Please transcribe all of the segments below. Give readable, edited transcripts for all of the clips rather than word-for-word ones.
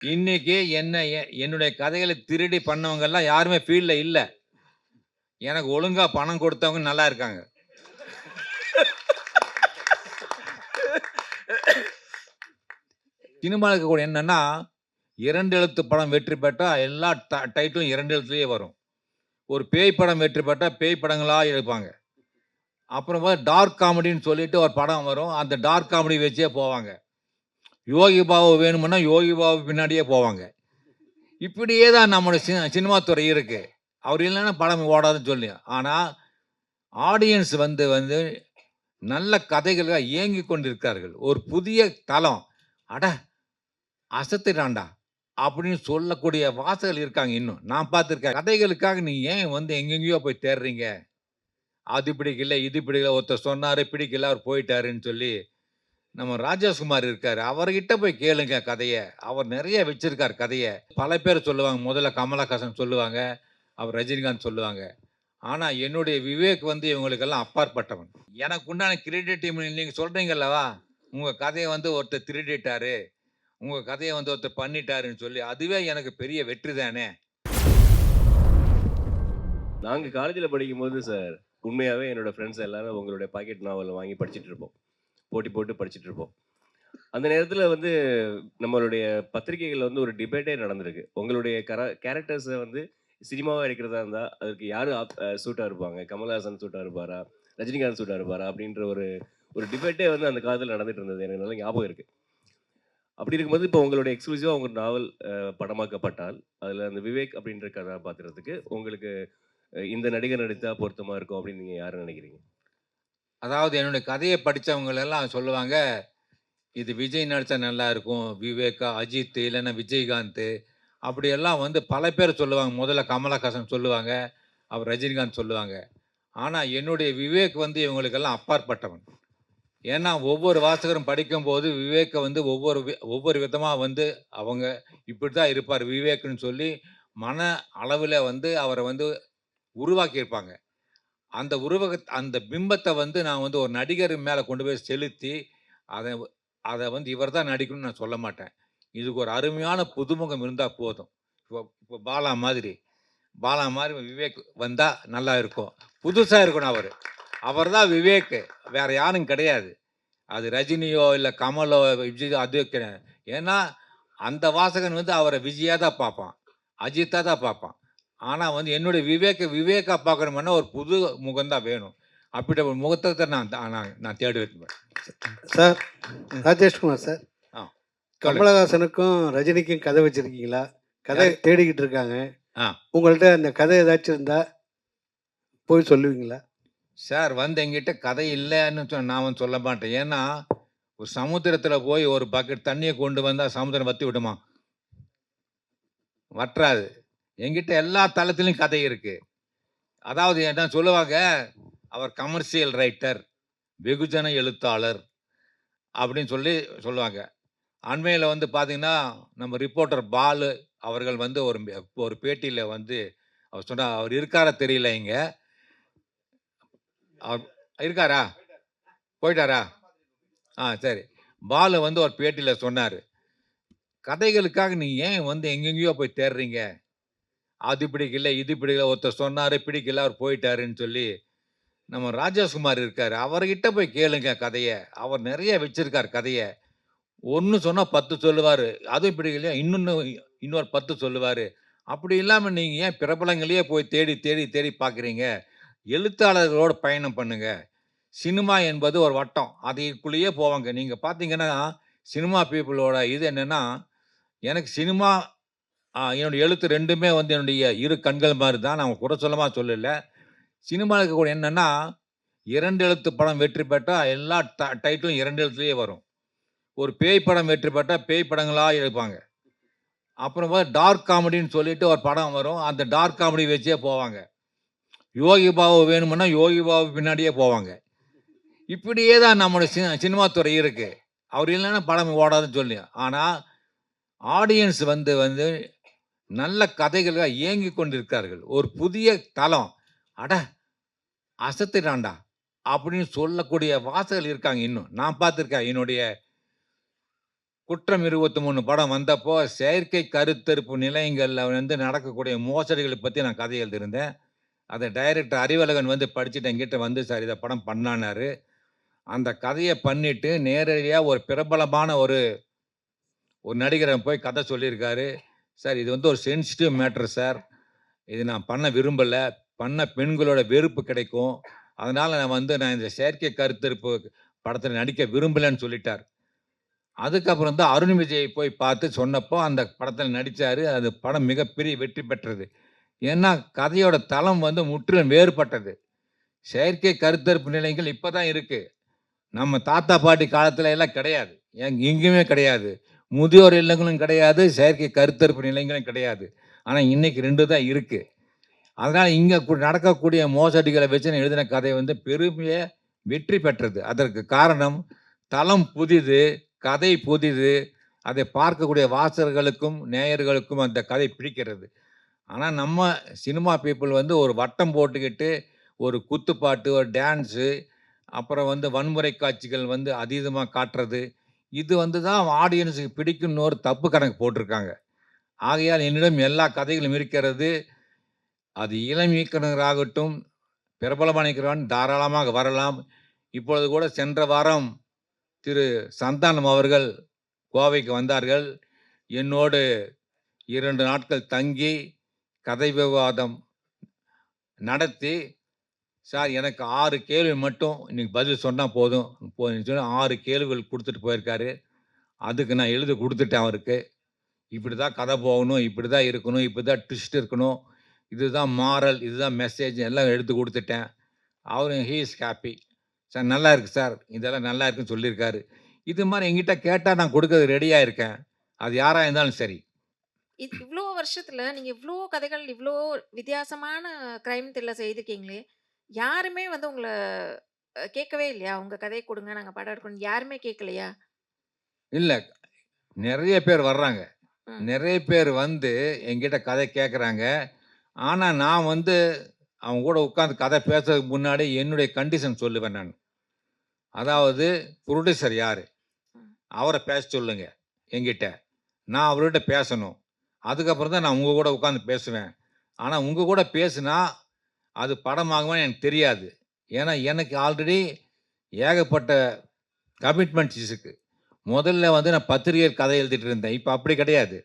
இன்னைக்கு என்னுடைய கதைகள திருடி பண்ணவங்கலாம் யாருமே ஃபீல்ட்ல இல்ல. எனக்கு ஒழுங்கா பணம் கொடுத்தவங்க நல்லா இருக்காங்க. சினிமால இருக்கக்கூடிய என்னன்னா, 2 எழுத்து படம் வெற்றி பெற்றா எல்லா டைட்டிலும் 2 எழுத்துலயே வரும். ஒரு பேய் படம் வெற்றி பெற்றா பேய் படங்களா எடுப்பாங்க. அப்புறம் டார்க் காமெடின்னு சொல்லிட்டு ஒரு படம் வரும். அந்த டார்க் காமெடி வச்சே போவாங்க. யோகி பாபு வேணும்னா யோகி பாபு பின்னாடியே போவாங்க. இப்படியே தான் நம்முடைய சினிமா துறை இருக்கு. அவர் இல்லன்னா படம் ஓடாதுன்னு சொல்லி. ஆனா, ஆடியன்ஸ் வந்து வந்து நல்ல கதைகளுக்காக ஏங்கிக் கொண்டிருக்கிறார்கள். ஒரு புதிய தளம். அட அசத்திட்டான்டா! அப்படின்னு சொல்லக்கூடிய வாசகர்கள் இருக்காங்க இன்னும். நான் பார்த்திருக்கேன். கதைகளுக்காக நீங்க ஏன் வந்து எங்கெங்கேயோ போய் தேடுறீங்க? அது பிடிக்கல, இது பிடிக்கல. ஒருத்தர் சொன்னாரு, பிடிக்கல, அவர் போயிட்டாருன்னு சொல்லி, நம்ம ராஜேஷ்குமார் இருக்காரு. அவர்கிட்ட போய் கேளுங்க கதைய. அவர் நெறைய வச்சிருக்காரு கதைய. பல பேர் சொல்லுவாங்க. முதல்ல கமலஹாசன் சொல்லுவாங்க. அவர் ரஜினிகாந்த் சொல்லுவாங்க. ஆனா, என்னுடைய விவேக் வந்து இவங்களுக்கெல்லாம் அப்பாற்பட்டவன். எனக்கு உண்டான கிரெடிட் நீங்க சொல்றீங்க அல்லவா? உங்க கதைய வந்து ஒருத்தர் திருடிட்டாரு. உங்க கதைய வந்து ஒருத்தர் பண்ணிட்டாருன்னு சொல்லி, அதுவே எனக்கு பெரிய வெற்றி தானே! நாங்க காலேஜ்ல படிக்கும்போது சார், உண்மையாவே என்னோட ஃப்ரெண்ட்ஸ் எல்லாரும் உங்களுடைய பாக்கெட் நாவல வாங்கி படிச்சுட்டு இருப்போம். போட்டி போட்டு படிச்சுட்டு இருப்போம். அந்த நேரத்துல வந்து நம்மளுடைய பத்திரிகைகள்ல வந்து ஒரு டிபேட்டே நடந்திருக்கு. உங்களுடைய கேரக்டர்ஸ வந்து சினிமாவா எடுக்கிறதா இருந்தா, அதுக்கு யாரு ஆப் அ சூட்டா இருப்பாங்க? கமல்ஹாசன் சூட்டா இருப்பாரா? ரஜினிகாந்த் சூட்டா இருப்பாரா? அப்படின்ற ஒரு ஒரு டிபேட்டே வந்து அந்த காலத்துல நடந்துட்டு இருந்தது. எனக்கு நல்லா ஞாபகம் இருக்கு. அப்படி இருக்கும்போது, இப்போ உங்களுடைய எக்ஸ்க்ளூசிவா உங்க நாவல் படமாக்கப்பட்டால், அதுல அந்த விவேக் அப்படின்ற கதாபாத்திரத்துக்கு உங்களுக்கு இந்த நடிகர் நடித்தா பொருத்தமா இருக்கும் அப்படின்னு நீங்க யார நினைக்கிறீங்க? அதாவது என்னுடைய கதைய படிச்சவங்களெல்லாம் சொல்லுவாங்க, "இது விஜய் நடிச்சா நல்லாருக்கும். விவேக்கா, அஜித் இல்லன்னா விஜயகாந்த்" அப்படியெல்லாம் வந்து பல பேர் சொல்லுவாங்க. முதல்ல கமலஹாசன் சொல்லுவாங்க. அவர் ரஜினிகாந்த் சொல்லுவாங்க. ஆனா, என்னுடைய விவேக் வந்து இவங்களுக்கெல்லாம் அப்பாற்பட்டவன். ஏன்னா, ஒவ்வொரு வாசகரும் படிக்கும்போது விவேக்க வந்து ஒவ்வொரு விதமா வந்து அவங்க இப்படித்தான் இருப்பார் விவேக்ன்னு சொல்லி, மன அளவுல வந்து அவர வந்து உருவாக்கியிருப்பாங்க. அந்த பிம்பத்த வந்து நான் வந்து ஒரு நடிகர் மேல கொண்டு போய் செலுத்தி, அத அத வந்து இவர் தான் நடிக்கணும்னு நான் சொல்ல மாட்டேன். இதுக்கு ஒரு அருமையான புதுமுகம் இருந்தா போதும். இப்போ இப்போ பாலா மாரி விவேக் வந்தா நல்லா இருக்கும். புதுசா இருக்கணும் அவரு. அவர் தான் விவேக். வேற யாரும் கிடையாது. அது ரஜினியோ, இல்ல கமலோ, விஜய் அது கிடையாது. ஏன்னா, அந்த வாசகன் வந்து அவர விஜயா தான் பார்ப்பான். அஜித்தா தான் பார்ப்பான். ஆனா வந்து என்னுடைய விவேக்கா பார்க்கணும்னா ஒரு புது முகம் தான் வேணும். அப்படிப்பட்ட ஒரு முகத்த நான் நான் நான் தேடுவேன். Sir, Rajeshkumar sir. ஆ சொல்லுங்க. கமலஹாசனுக்கும், ரஜினிக்கும் கதை வச்சிருக்கீங்களா? கதை யாரு? தேடிக்கிட்டு இருக்காங்க. ஆ உங்கள்ட்ட அந்த கதை ஏதாச்சும் இருந்தா போய் சொல்லுவீங்களா? சார் வந்து என்கிட்ட கதை இல்லன்னு நான் வந்து சொல்ல மாட்டேன். ஏன்னா, ஒரு சமுத்திரத்தில போய் ஒரு பக்கெட் தண்ணீய கொண்டு வந்தா சமுத்திரம் வத்தி விடுமா? வற்றாது. என்கிட்ட எல்லா தளத்திலும் கதை இருக்கு. அதாவது என்ன சொல்லுவாங்க, அவர் கமர்ஷியல் ரைட்டர், வெகுஜன எழுத்தாளர் அப்படின்னு சொல்லி சொல்லுவாங்க. அண்மையில வந்து பார்த்தீங்கன்னா, நம்ம ரிப்போர்ட்டர் பாலு அவர்கள் வந்து ஒரு பேட்டியில வந்து அவர் சொன்னார். அவர் இருக்காரா தெரியல இங்க. அவர் இருக்காரா? போயிட்டாரா? சரி. பாலு வந்து ஒரு பேட்டியில சொன்னாரு. "கதைகளுக்காக நீங்க ஏன் வந்து எங்கெங்கேயோ போய் தேடுறீங்க? அது பிடிக்கல, இது பிடிக்கல. ஒருத்தர் சொன்னாரு, பிடிக்கல, அவர் போயிட்டாருன்னு சொல்லி" நம்ம ராஜேஷ்குமார் இருக்காரு. அவர்கிட்ட போய் கேளுங்க கதைய. அவர் நெறைய வச்சிருக்காரு கதைய. 1 சொன்னா 10 சொல்லுவாரு. அதுவும் பிடிக்கலையா, இன்னொரு 10 சொல்லுவாரு. அப்படி இல்லாம நீங்க ஏன் பிரபலங்களையே போய் தேடி, தேடி, தேடி பார்க்குறீங்க? எழுத்தாளர்களோட பயணம் பண்ணுங்க. சினிமா என்பது ஒரு வட்டம். அதுக்குள்ளேயே போவாங்க. நீங்க பார்த்தீங்கன்னா, சினிமா பீப்பிளோட இது என்னன்னா, எனக்கு சினிமா என்னுடைய எழுத்து 2மே வந்து என்னுடைய இரு கண்கள் மாரி தான். நான் குறை சொல்லமா சொல்லல. சினிமால இருக்கக்கூடிய என்னன்னா, 2 எழுத்து படம் வெற்றி பெற்றா எல்லா டைட்டிலும் 2 எழுத்துலயே வரும். ஒரு பேய் படம் வெற்றி பெற்றா பேய் படங்களா எடுப்பாங்க. அப்புறம் டார்க் காமெடின்னு சொல்லிட்டு ஒரு படம் வரும். அந்த டார்க் காமெடி வச்சே போவாங்க. யோகி பாபு வேணும்னா யோகி பாபு பின்னாடியே போவாங்க. இப்படியே தான் நம்முடைய சினிமா துறை இருக்கு. அவர் இல்லன்னா படம் ஓடாதுன்னு சொல்லி. ஆனா, ஆடியன்ஸ் வந்து வந்து நல்ல கதைகளுக்காக ஏங்கிக் கொண்டிருக்கிறார்கள். ஒரு புதிய தளம். அட அசத்திட்டான்டா! அப்படின்னு சொல்லக்கூடிய வாசகர்கள் இருக்காங்க இன்னும். நான் பார்த்திருக்கேன். என்னுடைய குற்றம் 23 படம் வந்தப்போ, செயற்கை கருத்தரிப்பு நிலையங்கள்ல வந்து நடக்கக்கூடிய மோசடிகள பத்தி நான் கதை எழுதியிருந்தேன். அத டைரக்டர் அறிவழகன் வந்து படிச்சுட்டு என்கிட்ட வந்து, "சார் இத படம் பண்ணலான்னாரு." அந்த கதைய பண்ணிட்டு, நேரடியா ஒரு பிரபலமான ஒரு ஒரு நடிகர போய் கதை சொல்லியிருக்காரு. "சார் இது வந்து ஒரு சென்சிட்டிவ் மேட்டர் சார். இது நான் பண்ண விரும்பல. பண்ண பெண்களோட வெறுப்பு கிடைக்கும். அதனால நான் இந்த செயற்கை கருத்தரிப்பு படத்துல நடிக்க விரும்பலன்னு" சொல்லிட்டார். அதுக்கப்புறம் தான் அருண் விஜய் போய் பார்த்து சொன்னப்போ, அந்த படத்துல நடிச்சாரு. அது படம் மிகப்பெரிய வெற்றி பெற்றது. ஏன்னா, கதையோட தளம் வந்து முற்றிலும் வேறுபட்டது. செயற்கை கருத்தரிப்பு நிலையங்கள் இப்ப தான் இருக்கு. நம்ம தாத்தா, பாட்டி காலத்துல எல்லாம் கிடையாது. எங்கேயுமே கிடையாது. முதியோர் இல்லங்களும் கிடையாது. செயற்கை கருத்தரிப்பு நிலையங்களும் கிடையாது. ஆனா, இன்னைக்கு 2 தான் இருக்கு. அதனால இங்க நடக்கக்கூடிய மோசடிகள வச்சு நான் எழுதின கதை வந்து பெருமைய வெற்றி பெற்றது. அதற்கு காரணம் தளம் புதிது, கதை புதிது. அதை பார்க்கக்கூடிய வாசகர்களுக்கும், நேயர்களுக்கும் அந்த கதை பிடிக்கிறது. ஆனா, நம்ம சினிமா பீப்பிள் வந்து ஒரு வட்டம் போட்டுக்கிட்டு, ஒரு குத்துப்பாட்டு, ஒரு டான்ஸு, அப்புறம் வந்து வன்முறை காட்சிகள் வந்து அதீதமா காட்டுறது. இது வந்து தான் ஆடியன்ஸுக்கு பிடிக்கும்னு ஒரு தப்பு கணக்கு போட்டிருக்காங்க. ஆகையால் என்னிடம் எல்லா கதைகளும் இருக்கிறது. அது இளம் இயக்குனராகட்டும், பிரபலமான இயக்குனராகட்டும் தாராளமாக வரலாம். இப்பொழுது கூட சென்ற வாரம் திரு சந்தானம் அவர்கள் கோவைக்கு வந்தார்கள். என்னோடு 2 நாட்கள் தங்கி, கதை விவாதம் நடத்தி, "சார் எனக்கு 6 கேள்வி மட்டும் இன்னைக்கு பதில் சொன்னா போதும்." சொல்லி 6 கேள்விகள் குடுத்துட்டு போயிருக்காரு. அதுக்கு நான் எழுதி குடுத்துட்டேன் அவருக்கு. இப்படிதான் கதை போகணும், இப்படிதான் இருக்கணும், இப்படிதான் ட்விஸ்ட் இருக்கணும், இதுதான் மாரல், இதுதான் மெசேஜ் எல்லாம் எடுத்து குடுத்துட்டேன். அவரும் ஹி இஸ் ஹேப்பி. "சார் நல்லா இருக்கு சார். இதெல்லாம் நல்லா இருக்குன்னு" சொல்லியிருக்காரு. இது மாரி என்கிட்ட கேட்டா நான் குடுக்கறதுக்கு ரெடியா இருக்கேன். அது யாரா இருந்தாலும் சரி. இவ்ளோ வருஷத்துல நீங்க இவ்ளோ கதைகள், இவ்ளோ வித்தியாசமான கிரைம் த்ரில்லர்ஸ் எழுதியிருக்கீங்களே! யாருமே வந்து உங்கள கேட்கவே இல்லையா? உங்க கதைய குடுங்க, நாங்க படம் எடுக்கணும்னு யாருமே கேட்கலையா? இல்ல, நெறைய பேர் வர்றாங்க. ம். நெறைய பேர் வந்து என்கிட்ட கதை கேட்கறாங்க. ஆனா நான் வந்து அவங்க கூட உட்கார்ந்து கதை பேசுறதுக்கு முன்னாடி என்னுடைய கண்டிஷன் சொல்லுவேன் நானு. அதாவது புரொடியூசர் யாரு? ம். அவர பேச சொல்லுங்க என்கிட்ட. நான் அவர்கிட்ட பேசணும். அதுக்கப்புறம் தான் நான் உங்க கூட உட்கார்ந்து பேசுவேன். ஆனா உங்க கூட பேசுனா, அது படமாகுமான்னு எனக்கு தெரியாது. ஏன்னா எனக்கு ஆல்ரெடி ஏகப்பட்ட கமிட்மெண்ட்ஸ் இருக்கு. முதல்ல வந்து நான் பத்திரிகை கதை எழுதிட்டு இருந்தேன். இப்ப அப்படி கிடையாது.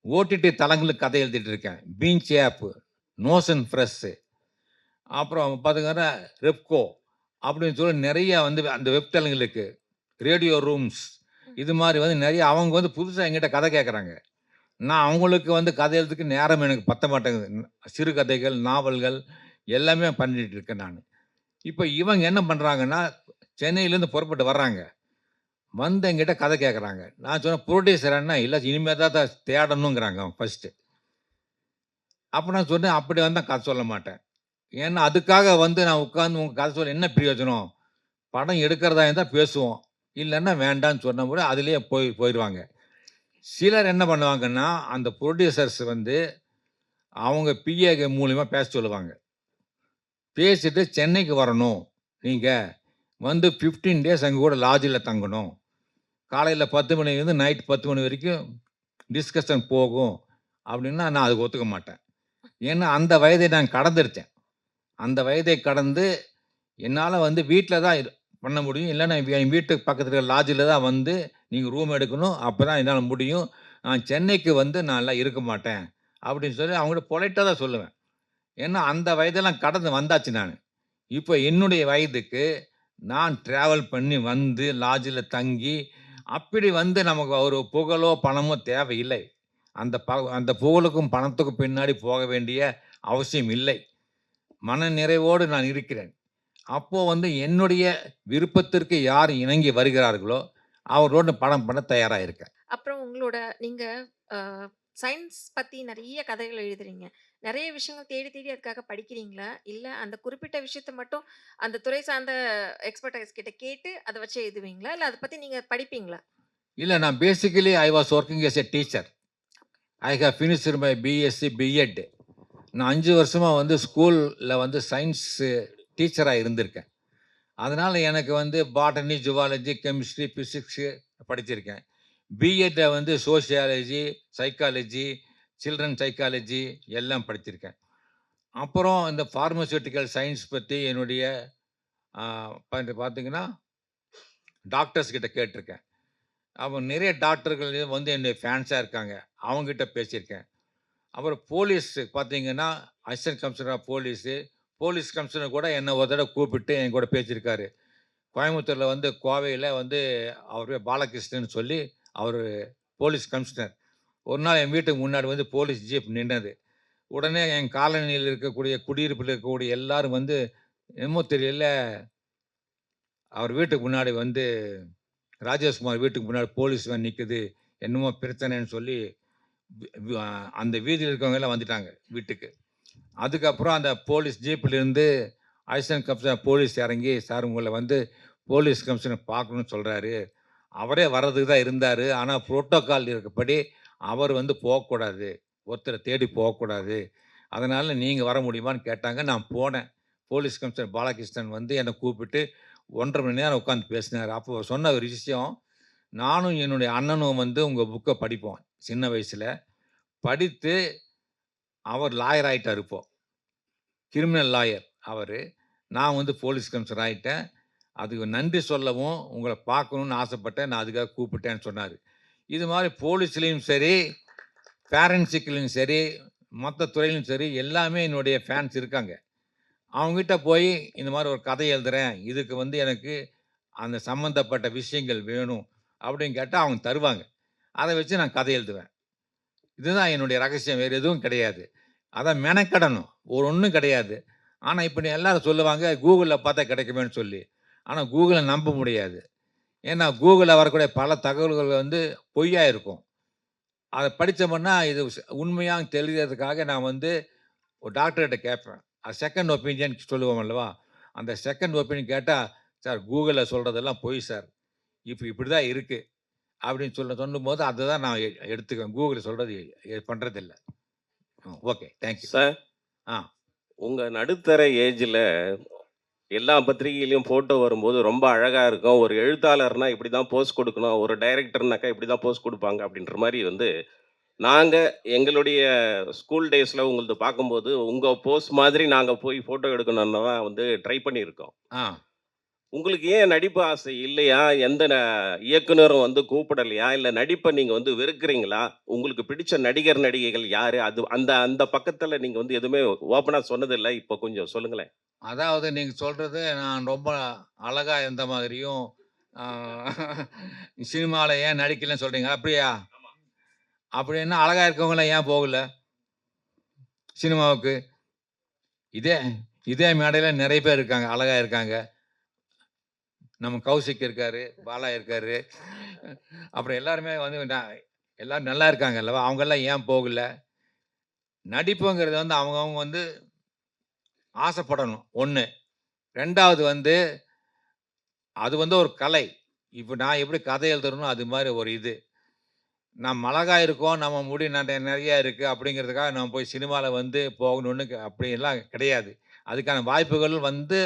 ஓடிடி தளங்களுக்கு கதை எழுதிட்டு இருக்கேன். பீன்ச் ஆப், நோஷன் பிரஸ், அப்புறம் பார்த்தீங்கன்னா ரெப்கோ அப்படின்னு சொல்லி நெறைய வந்து அந்த வெப் தளங்களுக்கு, ரேடியோ ரூம்ஸ் ம். இது மாரி வந்து நெறைய அவங்க வந்து புதுசா என்கிட்ட கதை கேட்கறாங்க. நான் அவங்களுக்கு வந்து கதை எழுதுறதுக்கு நேரம் எனக்கு பத்த மாட்டேங்குது. சிறுகதைகள், நாவல்கள் எல்லாமே பண்ணிட்டு இருக்கேன் நானு. இப்ப இவங்க என்ன பண்றாங்கன்னா, சென்னையிலேருந்து புறப்பட்டு வர்றாங்க. வந்து என்கிட்ட கதை கேட்கறாங்க. நான் சொன்னேன் புரொடியூசர் அண்ணா இல்ல இனிமே தான் தேடணுங்கிறாங்க ஃபர்ஸ்ட்டு. அப்ப நான் சொன்னேன், "அப்படி வந்தா கதை சொல்ல மாட்டேன். ஏன்னா, அதுக்காக வந்து நான் உட்கார்ந்து உங்க கதை சொல்ல என்ன பிரயோஜனம்? படம் எடுக்கிறதா இருந்தா பேசுவோம். இல்லன்னா வேண்டான்னு சொன்னா கூட அதிலேயே போயிருவாங்க." சிலர் என்ன பண்ணுவாங்கன்னா, அந்த புரொடியூசர்ஸ் வந்து அவங்க பிஏ மூலியமா பேச சொல்லுவாங்க. பேசிட்டு சென்னைக்கு வரணும் நீங்க. வந்து 15 டேஸ் எங்க கூட லாட்ஜ்ல தங்கணும். காலையில 10 மணிலேருந்து நைட் 10 மணி வரைக்கும் டிஸ்கஷன் போகும். அப்படின்னா நான் அதுக்கு ஒத்துக்க மாட்டேன். ஏன்னா, அந்த வயதை நான் கடந்துருச்சேன். அந்த வயதை கடந்து, என்னால வந்து வீட்ல தான் பண்ண முடியும். இல்லன்னா என் வீட்டுக்கு பக்கத்துல இருக்கிற லாட்ஜ்ல தான் வந்து நீங்க ரூம் எடுக்கணும். அப்பதான் என்னால முடியும். நான் சென்னைக்கு வந்து நான்லாம் இருக்க மாட்டேன். அப்படின்னு சொல்லி அவங்ககிட்ட பொலைட்டா தான் சொல்லுவேன். ஏன்னா, அந்த வயதெல்லாம் கடந்து வந்தாச்சு நானு. இப்ப என்னுடைய வயதுக்கு நான் டிராவல் பண்ணி வந்து லாட்ஜ்ல தங்கி, அப்படி வந்து நமக்கு ஒரு புகழோ, பணமோ தேவையில்லை. அந்த புகழுக்கும், பணத்துக்கும் பின்னாடி போக வேண்டிய அவசியம் இல்லை. மன நிறைவோடு நான் இருக்கிறேன். அப்போ வந்து என்னுடைய விருப்பத்திற்கு யார் இணங்கி வருகிறார்களோ, அவர்களோடு படம் பண்ண தயாரா இருக்கேன். அப்புறம் உங்களோட நீங்க அ சயின்ஸ் பத்தி நெறைய கதைகள் எழுதுறீங்க. நெறைய விஷயங்கள் தேடி தேடி அதுக்காக படிக்கிறீங்களா? இல்ல அந்த குறிப்பிட்ட விஷயத்த மட்டும் அந்த துறை சார்ந்த எக்ஸ்பர்டைஸ் கிட்ட கேட்டு அத வச்சு எழுதுவீங்களா? இல்ல அத பத்தி நீங்க படிப்பீங்களா? இல்ல நான் basically I was working as a teacher. I have finished my BSc, BEd. நான் 5 வருஷமா வந்து ஸ்கூல்ல வந்து சயின்ஸ் டீச்சரா இருந்திருக்கேன். அதனால எனக்கு வந்து பாட்டனி, ஜூவாலஜி, கெமிஸ்ட்ரி, பிசிக்ஸ் படிச்சிருக்கேன். பிஎட்ல வந்து சோசியாலஜி, சைக்காலஜி, சில்ட்ரன் சைக்காலஜி எல்லாம் படிச்சிருக்கேன். அப்புறம் இந்த பார்மசூட்டிக்கல் சயின்ஸ் பத்தி என்னுடைய பார்த்தீங்கன்னா, டாக்டர்ஸ் கிட்ட கேட்டிருக்கேன். அப்போ நிறைய டாக்டர்கள் வந்து என்னுடைய ஃபேன்ஸா இருக்காங்க. அவங்ககிட்ட பேசியிருக்கேன். அப்புறம் போலீஸ் பார்த்தீங்கன்னா, assistant commissioner of police, police commissioner கூட என்ன ஒரு தடவ கூப்பிட்டு என் கூட பேசியிருக்காரு. கோயம்புத்தூர்ல வந்து கோவையில வந்து அவர் பேர் பாலகிருஷ்ணன்னு சொல்லி அவரு போலீஸ் கமிஷனர். ஒரு நாள் என் வீட்டுக்கு முன்னாடி வந்து போலீஸ் ஜீப் நின்னது. உடனே என் காலனியில இருக்கக்கூடிய குடியிருப்பில இருக்கக்கூடிய எல்லாரும் வந்து என்னமோ தெரியல, அவர் வீட்டுக்கு முன்னாடி வந்து ராஜேஷ்குமார் வீட்டுக்கு முன்னாடி போலீஸ் வேன் நிக்குது. என்னமோ பிரச்சனைன்னு சொல்லி வி வி அ அந்த வீதியில இருக்கவங்க எல்லாம் வந்துட்டாங்க வீட்டுக்கு. அதுக்கப்புறம் அந்த போலீஸ் ஜீப்லேருந்து அசிஸ்டன்ட் கமிஷனர் போலீஸ் இறங்கி, "சார் உங்கள வந்து போலீஸ் கமிஷனர் பார்க்கணும்னு சொல்றாரு." அவரே வர்றதுக்கு தான் இருந்தாரு. ஆனா புரோட்டோகால் இருக்கப்படி அவர் வந்து போக்கூடாது. ஒருத்தர தேடி போக்கூடாது. அதனால நீங்க வர முடியுமான்னு கேட்டாங்க. நான் போனேன். போலீஸ் கமிஷனர் பாலகிருஷ்ணன் வந்து என்ன கூப்பிட்டு 1 1/2 மணி நேரம் உட்காந்து பேசினாரு. அப்போ சொன்ன ஒரு விஷயம், நானும் என்னுடைய அண்ணனும் வந்து உங்க புக்க படிப்போம். சின்ன வயசுல. படித்து அவர் லாயர் ஆயிட்டாரு இப்போ. கிரிமினல் லாயர் அவரு. நான் வந்து போலீஸ் கமிஷனர் ஆயிட்டேன். அதுக்கு நன்றி சொல்லவும், உங்கள பார்க்கணும்னு ஆசைப்பட்டேன். நான் அதுக்காக கூப்பிட்டேன்னு சொன்னாரு. இது மாரி போலீஸ்லயும் சரி, பேரன்சிக்லயும் சரி, மத்த துறையிலும் சரி, எல்லாமே என்னுடைய ஃபேன்ஸ் இருக்காங்க. அவங்ககிட்ட போய் இந்த மாரி ஒரு கதை எழுதுறேன். இதுக்கு வந்து எனக்கு அந்த சம்மந்தப்பட்ட விஷயங்கள் வேணும் அப்படின்னு கேட்டா அவங்க தருவாங்க. அத வச்சு நான் கதை எழுதுவேன். இதுதான் என்னுடைய ரகசியம். வேற எதுவும் கிடையாது. அதான் மெனக்கெடணும். ஒரு ஒண்ணும் கிடையாது. ஆனா, இப்ப எல்லாரும் சொல்லுவாங்க, Googleல பார்த்தா கிடைக்குமேன்னு சொல்லி. ஆனா, Googleல நம்ப முடியாது. ஏன்னா, Googleல வரக்கூடிய பல தகவல்கள் வந்து பொய்யா இருக்கும். அத படிச்சோம்னா, இது உண்மையான்னு தெரிகிறதுக்காக நான் வந்து ஒரு டாக்டர்கிட்ட கேட்பேன். அது செகண்ட் ஒப்பீனியன் சொல்லுவோம் அல்லவா? அந்த செகண்ட் ஒப்பீனியன் கேட்டா, "சார் Googleல சொல்றதெல்லாம் பொய் சார். இப்படிதான் இருக்கு." அப்படின்னு சொல்லும்போது, அததான் நான் எடுத்துக்குவேன். Google சொல்றது பண்றதில்ல. ஓகே. Thank you. சார், ஆ. உங்க நடுத்தர ஏஜ்ல எல்லா பத்திரிகையிலயும் ஃபோட்டோ வரும்போது ரொம்ப அழகா இருக்கும். ஒரு எழுத்தாளர்னா இப்படி தான் போஸ் குடுக்கணும். ஒரு டைரக்டர்னாக்கா இப்படி தான் போஸ் குடுப்பாங்க அப்படின்ற மாரி வந்து, நாங்க எங்களுடைய ஸ்கூல் டேஸ்ல உங்களது பார்க்கும்போது, உங்க போஸ் மாதிரி நாங்க போய் ஃபோட்டோ எடுக்கணும்னு தான் வந்து ட்ரை பண்ணியிருக்கோம். ஆ. உங்களுக்கு ஏன் நடிப்பு ஆசை இல்லையா? எந்த இயக்குனரும் வந்து கூப்பிடலையா? இல்ல நடிப்ப நீங்க வந்து வெறுக்கிறீங்களா? உங்களுக்கு பிடிச்ச நடிகர், நடிகைகள் யாரு? அது அந்த அந்த பக்கத்துல நீங்க வந்து எதுவுமே ஓப்பனா சொன்னதில்ல. இப்போ கொஞ்சம் சொல்லுங்களேன். அதாவது நீங்க சொல்றது நான் ரொம்ப அழகா இருந்த மாதிரியும், ஆ சினிமால ஏன் நடிக்கலன்னு சொல்றீங்க. அப்படியா? அப்படின்னா அழகா இருக்கவங்கலாம் ஏன் போகல சினிமாவுக்கு? இதே இதே மேடையில நெறைய பேர் இருக்காங்க. அழகா இருக்காங்க. நம்ம கௌசிக் இருக்காரு, பாலா இருக்காரு. அப்புறம் எல்லாருமே வந்து எல்லாரும் நல்லா இருக்காங்க அல்லவா? அவங்கலாம் ஏன் போகல? நடிப்புங்கிறது வந்து அவங்கவங்க வந்து ஆசைப்படணும். 1. 2வது வந்து அது வந்து ஒரு கலை. இப்ப நான் எப்படி கதை எழுதுறேனோ, அது மாரி ஒரு இது. நம்ம அழகா இருக்கோம், நம்ம முடி நெறையா இருக்கு அப்படிங்கிறதுக்காக நம்ம போய் சினிமால வந்து போகணும்னு அப்படியெல்லாம் கிடையாது. அதுக்கான வாய்ப்புகள் வந்து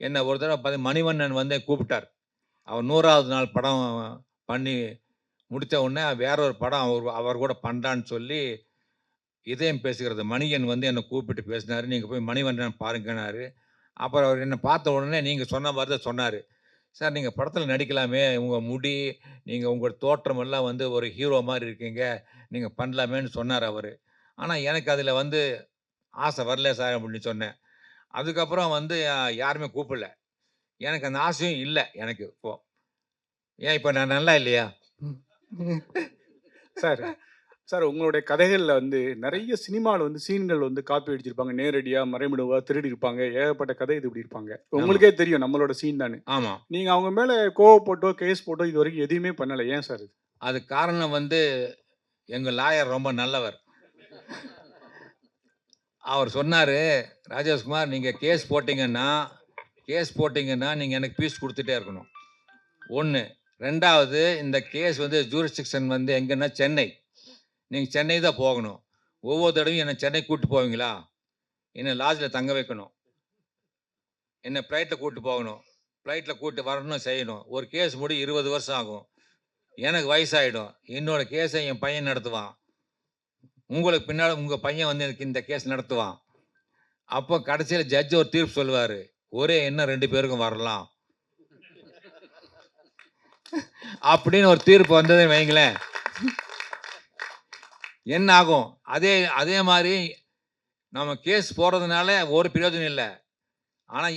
என்ன ஒரு தடவ மணிவண்ணன் வந்து கூப்பிட்டார். அவர் 100வது நாள் படம் பண்ணி முடித்த உடனே வேற ஒரு படம் அவர் கூட பண்றான்னு சொல்லி, இதயம் பேசுகிறது மணியன் வந்து என்ன கூப்பிட்டு பேசினாரு. "நீங்க போய் மணிவண்ணன் பாருங்கன்னாரு." அப்புறம் அவர் என்ன பார்த்த உடனே நீங்க சொன்ன மாரி தான் சொன்னாரு. சார் நீங்க படத்துல நடிக்கலாமே! உங்க முடி, நீங்க உங்க தோற்றம் எல்லாம் வந்து ஒரு ஹீரோ மாரி இருக்கீங்க. நீங்க பண்ணலாமேன்னு சொன்னாரு அவரு. ஆனா எனக்கு அதுல வந்து ஆசை வரல சார் அப்படின்னு சொன்னேன். அதுக்கப்புறம் வந்து யாருமே கூப்பிடல. எனக்கு அந்த ஆசையும் இல்ல எனக்கு இப்போ. ஏன் இப்ப நான் நல்லா இல்லையா? சார், சார் உங்களுடைய கதைகள்ல வந்து நெறைய சினிமால வந்து சீன்கள் வந்து காப்பி அடிச்சிருப்பாங்க. நேரடியா, மறைமுகமா திருடியிருப்பாங்க. ஏகப்பட்ட கதை இது இப்படியிருப்பாங்க. ஆமா, உங்களுக்கே தெரியும் நம்மளோட சீன் தான்னு. ஆமா. நீங்க அவங்க மேல கோவப்பட்டோ, கேஸ் போட்டோ இதுவரைக்கும் எதையுமே பண்ணல. ஏன் சார் இது? அதுக்கு காரணம் வந்து எங்க லாயர் ரொம்ப நல்லவர். அவர் சொன்னாரு, "ராஜேஷ்குமார் நீங்க கேஸ் போட்டீங்கன்னா நீங்க எனக்கு ஃபீஸ் குடுத்துட்டே இருக்கணும்." 1. 2வது இந்த கேஸ் வந்து ஜூரிஸ்டிக்ஷன் வந்து எங்கன்னா சென்னை. நீங்க சென்னை தான் போகணும். ஒவ்வொரு தடவையும் என்ன சென்னை கூட்டு போவீங்களா? என்ன லாட்ஜ்ல தங்க வைக்கணும். என்ன ஃப்ளைட்ல கூட்டு போகணும். ஃப்ளைட்ல கூட்டு வரணும், செய்யணும். ஒரு கேஸ் 20 வருஷம் ஆகும். எனக்கு வயசாயிடும். என்னோட கேஸை என் பையன் நடத்துவான். உங்களுக்கு பின்னால உங்க பையன் வந்து எனக்கு இந்த கேஸ் நடத்துவான். அப்போ கடைசியில ஜட்ஜ் ஒரு தீர்ப்பு சொல்லுவாரு. ஒரே எண்ணம் 2 பேருக்கும் வரலாம். அப்படின்னு ஒரு தீர்ப்பு வந்ததுன்னு வைங்களேன். என்ன ஆகும்? அதே மாரி நம்ம கேஸ் போடுறதுனால ஒரு பிரயோஜனம் இல்ல. ஆனா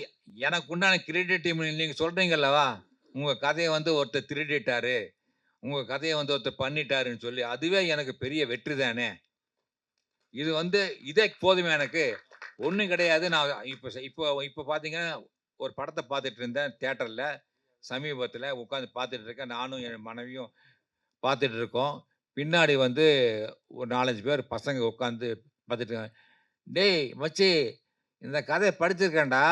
எனக்கு உண்டான கிரெடிட் நீங்க சொல்றீங்கல்லவா, உங்க கதைய வந்து ஒருத்தர் திருடிட்டாரு. உங்க கதைய வந்து ஒருத்தர் பண்ணிட்டாருன்னு சொல்லி, அதுவே எனக்கு பெரிய வெற்றி தானே! இது வந்து இதே போதுமே எனக்கு. ஒண்ணும் கிடையாது. நான் இப்போ பார்த்தீங்கன்னா, ஒரு படத்த பார்த்துட்டு இருந்தேன் தியேட்டர்ல. சமீபத்தில உட்காந்து பார்த்துட்டு இருக்கேன். நானும் என் மனைவியும் பார்த்துட்டு இருக்கோம். பின்னாடி வந்து ஒரு 4, 5 பேர் பசங்க உட்காந்து பார்த்துட்டு இருக்காங்க. "டேய் மச்சி, இந்த கதைய படிச்சிருக்கேன்டா.